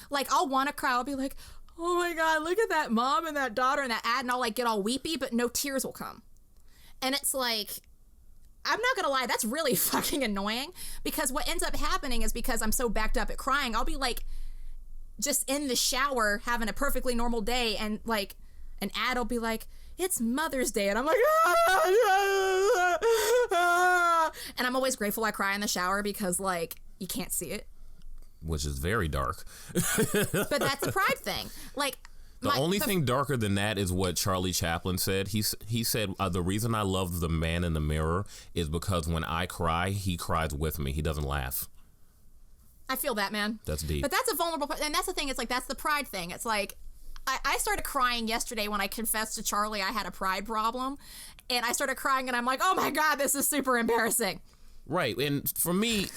S1: Like, I'll want to cry. I'll be like, oh my God, look at that mom and that daughter and that ad, and I'll like get all weepy, but no tears will come. And it's like, I'm not gonna lie, that's really fucking annoying, because what ends up happening is, because I'm so backed up at crying, I'll be like just in the shower having a perfectly normal day, and like an ad will be like, it's Mother's Day, and I'm like, and I'm always grateful I cry in the shower, because like you can't see it,
S2: which is very dark.
S1: But that's a pride thing. Like,
S2: the only thing darker than that is what Charlie Chaplin said. He said, the reason I love the man in the mirror is because when I cry, he cries with me. He doesn't laugh.
S1: I feel that, man.
S2: That's deep.
S1: But that's a vulnerable, and that's the thing. It's like, that's the pride thing. It's like, I started crying yesterday when I confessed to Charlie I had a pride problem, and I started crying, and I'm like, oh my God, this is super embarrassing.
S2: Right. And for me,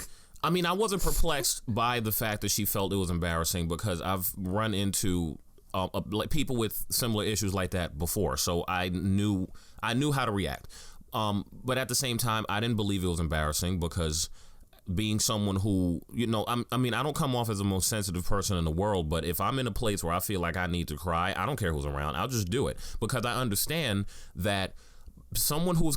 S2: I mean, I wasn't perplexed by the fact that she felt it was embarrassing, because I've run into like people with similar issues like that before, so I knew how to react. But at the same time, I didn't believe it was embarrassing, because being someone who, I don't come off as the most sensitive person in the world, but if I'm in a place where I feel like I need to cry, I don't care who's around. I'll just do it, because I understand that someone who's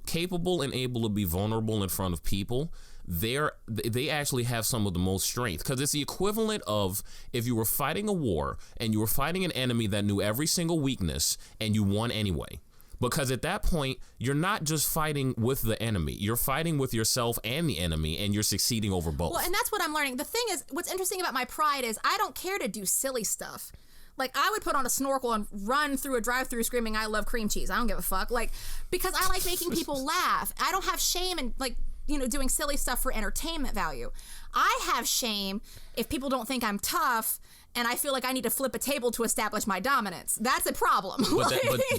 S2: capable and able to be vulnerable in front of people, they actually have some of the most strength, because it's the equivalent of if you were fighting a war and you were fighting an enemy that knew every single weakness and you won anyway. Because at that point, you're not just fighting with the enemy, you're fighting with yourself and the enemy, and you're succeeding over both.
S1: Well, and that's what I'm learning. The thing is, what's interesting about my pride is I don't care to do silly stuff. Like, I would put on a snorkel and run through a drive-thru screaming, I love cream cheese. I don't give a fuck. Like, because I like making people laugh. I don't have shame in, like, doing silly stuff for entertainment value. I have shame if people don't think I'm tough, and I feel like I need to flip a table to establish my dominance. That's a problem.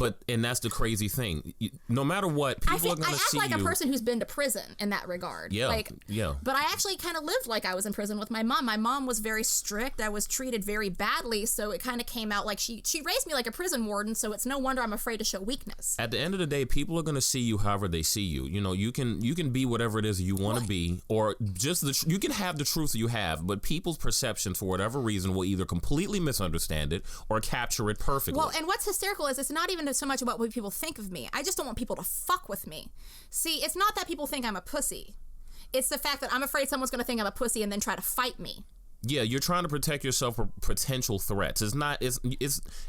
S2: But that's the crazy thing. No matter what, people are going to see you.
S1: I act like a person who's been to prison in that regard.
S2: Yeah.
S1: But I actually kind of lived like I was in prison with my mom. My mom was very strict. I was treated very badly, so it kind of came out like she raised me like a prison warden, so it's no wonder I'm afraid to show weakness.
S2: At the end of the day, people are going to see you however they see you. You can be whatever it is you want to be, or just you can have the truth you have, but people's perception, for whatever reason, will either completely misunderstand it or capture it perfectly.
S1: Well, and what's hysterical is it's not even so much about what people think of me. I just don't want people to fuck with me. See, it's not that people think I'm a pussy. It's the fact that I'm afraid someone's going to think I'm a pussy and then try to fight me.
S2: Yeah, you're trying to protect yourself from potential threats. It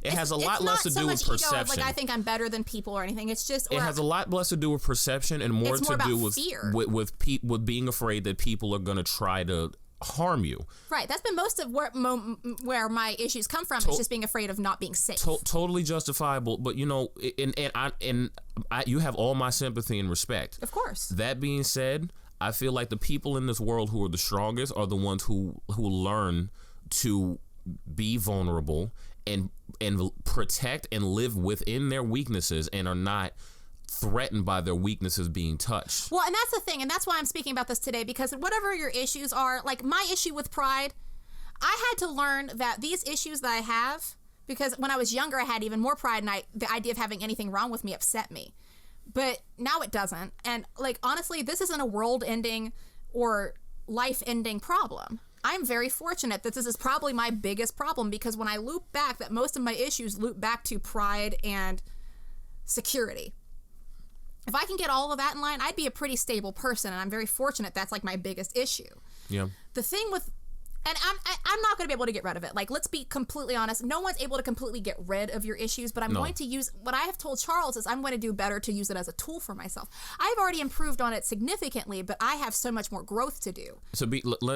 S2: has a lot less to do with perception.
S1: Ego of, like, I think I'm better than people or anything. It's just
S2: it has a lot less to do with perception and more to do with
S1: fear.
S2: with being afraid that people are going to try to harm you.
S1: Right. That's been most of where my issues come from. It's just being afraid of not being safe.
S2: Totally justifiable. But, you know, you have all my sympathy and respect.
S1: Of course.
S2: That being said, I feel like the people in this world who are the strongest are the ones who learn to be vulnerable and protect and live within their weaknesses and are not threatened by their weaknesses being touched.
S1: Well, and that's the thing, and that's why I'm speaking about this today, because whatever your issues are, like my issue with pride, I had to learn that these issues that I have, because when I was younger I had even more pride, and the idea of having anything wrong with me upset me. But now it doesn't. And like honestly, this isn't a world-ending or life-ending problem. I'm very fortunate that this is probably my biggest problem, because when I loop back, that most of my issues loop back to pride and security. If I can get all of that in line, I'd be a pretty stable person, and I'm very fortunate that's like my biggest issue.
S2: Yeah.
S1: The thing with, and I'm not going to be able to get rid of it. Like, let's be completely honest. No one's able to completely get rid of your issues, but I'm going to use, what I have told Charles is I'm going to do better to use it as a tool for myself. I've already improved on it significantly, but I have so much more growth to do.
S2: So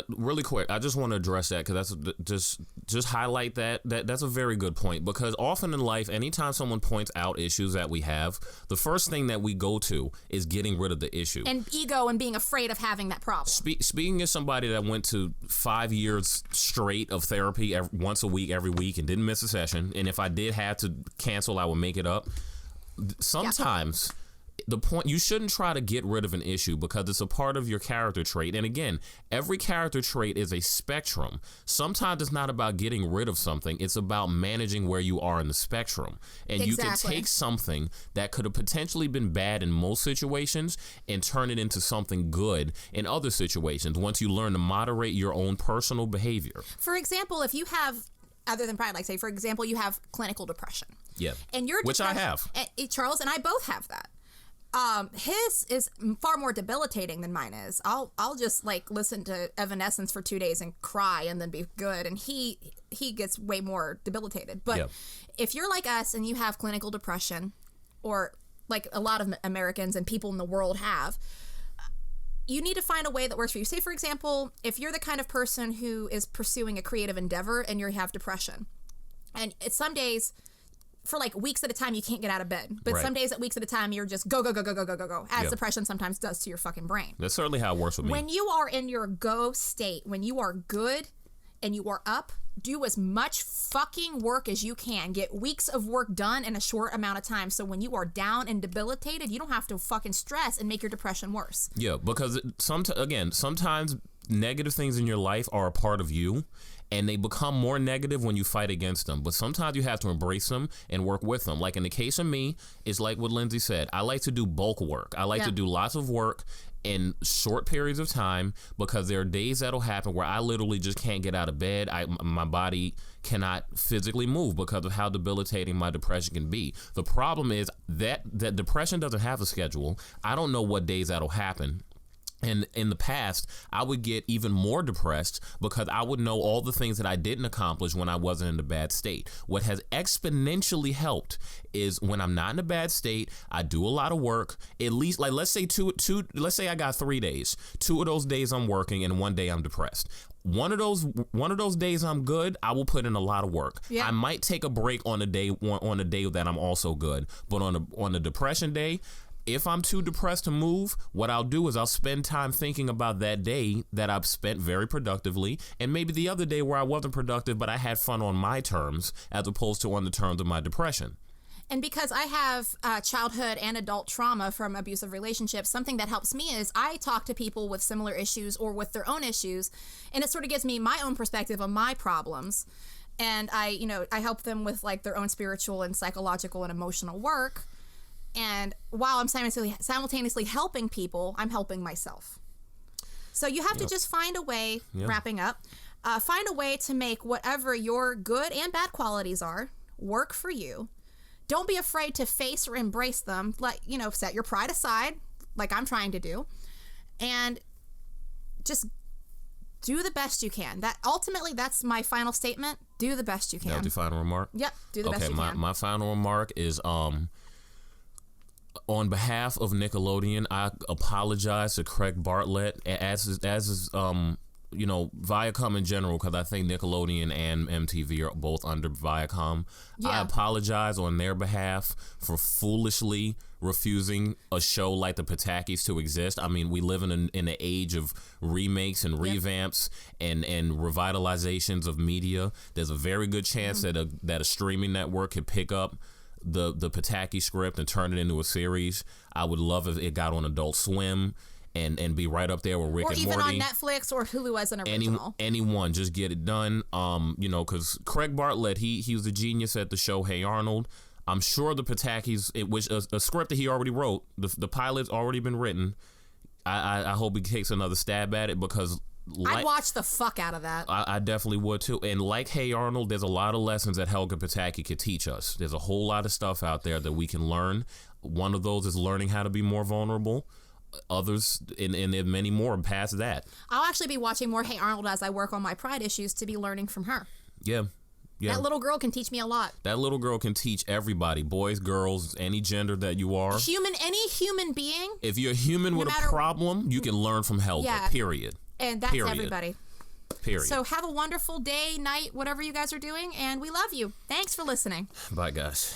S2: really quick, I just want to address that, because that's just highlight that's a very good point, because often in life, anytime someone points out issues that we have, the first thing that we go to is getting rid of the issue.
S1: And ego and being afraid of having that problem.
S2: Speaking as somebody that went to 5 years straight of therapy once a week, every week, and didn't miss a session, and if I did have to cancel, I would make it up. Sometimes the point, you shouldn't try to get rid of an issue because it's a part of your character trait. And again, every character trait is a spectrum. Sometimes it's not about getting rid of something, it's about managing where you are in the spectrum. And you can take something that could have potentially been bad in most situations and turn it into something good in other situations once you learn to moderate your own personal behavior.
S1: For example, if you have, other than pride, like say for example you have clinical depression.
S2: Yeah.
S1: And your
S2: which I have.
S1: Charles and I both have that. His is far more debilitating than mine is. I'll just like listen to Evanescence for 2 days and cry and then be good. And he gets way more debilitated. But if you're like us and you have clinical depression, or like a lot of Americans and people in the world have, you need to find a way that works for you. Say, for example, if you're the kind of person who is pursuing a creative endeavor and you have depression, and it's some days, for like weeks at a time, you can't get out of bed. But some days at weeks at a time, you're just go, as depression sometimes does to your fucking brain.
S2: That's certainly how it works with me.
S1: When you are in your go state, when you are good and you are up, do as much fucking work as you can. Get weeks of work done in a short amount of time. So when you are down and debilitated, you don't have to fucking stress and make your depression worse.
S2: Yeah, because sometimes negative things in your life are a part of you, and they become more negative when you fight against them. But sometimes you have to embrace them and work with them. Like in the case of me, it's like what Lindsey said. I like to do bulk work. I like to do lots of work in short periods of time, because there are days that'll happen where I literally just can't get out of bed. My body cannot physically move because of how debilitating my depression can be. The problem is that depression doesn't have a schedule. I don't know what days that'll happen. And in the past, I would get even more depressed because I would know all the things that I didn't accomplish when I wasn't in a bad state. What has exponentially helped is when I'm not in a bad state, I do a lot of work. At least, like, let's say I got 3 days. 2 of those days I'm working and 1 day I'm depressed. One of those days I'm good, I will put in a lot of work. I might take a break on a day that I'm also good, but on a depression day, if I'm too depressed to move, what I'll do is I'll spend time thinking about that day that I've spent very productively, and maybe the other day where I wasn't productive, but I had fun on my terms as opposed to on the terms of my depression.
S1: And because I have childhood and adult trauma from abusive relationships, something that helps me is I talk to people with similar issues or with their own issues, and it sort of gives me my own perspective on my problems. And I help them with like their own spiritual and psychological and emotional work. And while I'm simultaneously helping people, I'm helping myself. So you have to just find a way, wrapping up, find a way to make whatever your good and bad qualities are work for you. Don't be afraid to face or embrace them. Like, set your pride aside, like I'm trying to do, and just do the best you can. That's my final statement. Do the best you can.
S2: That's your final remark?
S1: Yep. Do the best you can.
S2: Okay, my final remark is on behalf of Nickelodeon, I apologize to Craig Bartlett, as is Viacom in general, because I think Nickelodeon and MTV are both under Viacom.
S1: Yeah.
S2: I apologize on their behalf for foolishly refusing a show like the Patakis to exist. I mean, we live in an age of remakes and revamps and revitalizations of media. There's a very good chance that a streaming network could pick up the Pataki script and turn it into a series. I would love if it got on Adult Swim and be right up there with Rick and Morty.
S1: Or even on Netflix or Hulu as an original.
S2: Anyone, just get it done. Because Craig Bartlett, he was a genius at the show Hey Arnold. I'm sure the Patakis, which a script that he already wrote, the pilot's already been written. I hope he takes another stab at it, because
S1: I'd watch the fuck out of that.
S2: I definitely would too. And like Hey Arnold, there's a lot of lessons that Helga Pataki could teach us. There's a whole lot of stuff out there that we can learn. One of those is learning how to be more vulnerable. Others, and there are many more past that.
S1: I'll actually be watching more Hey Arnold as I work on my pride issues to be learning from her.
S2: Yeah.
S1: That little girl can teach me a lot.
S2: That little girl can teach everybody, boys, girls, any gender that you are.
S1: Any human being.
S2: If you're a human with a problem, you can learn from Helga, period.
S1: And that's everybody.
S2: Period.
S1: So have a wonderful day, night, whatever you guys are doing, and we love you. Thanks for listening.
S2: Bye, guys.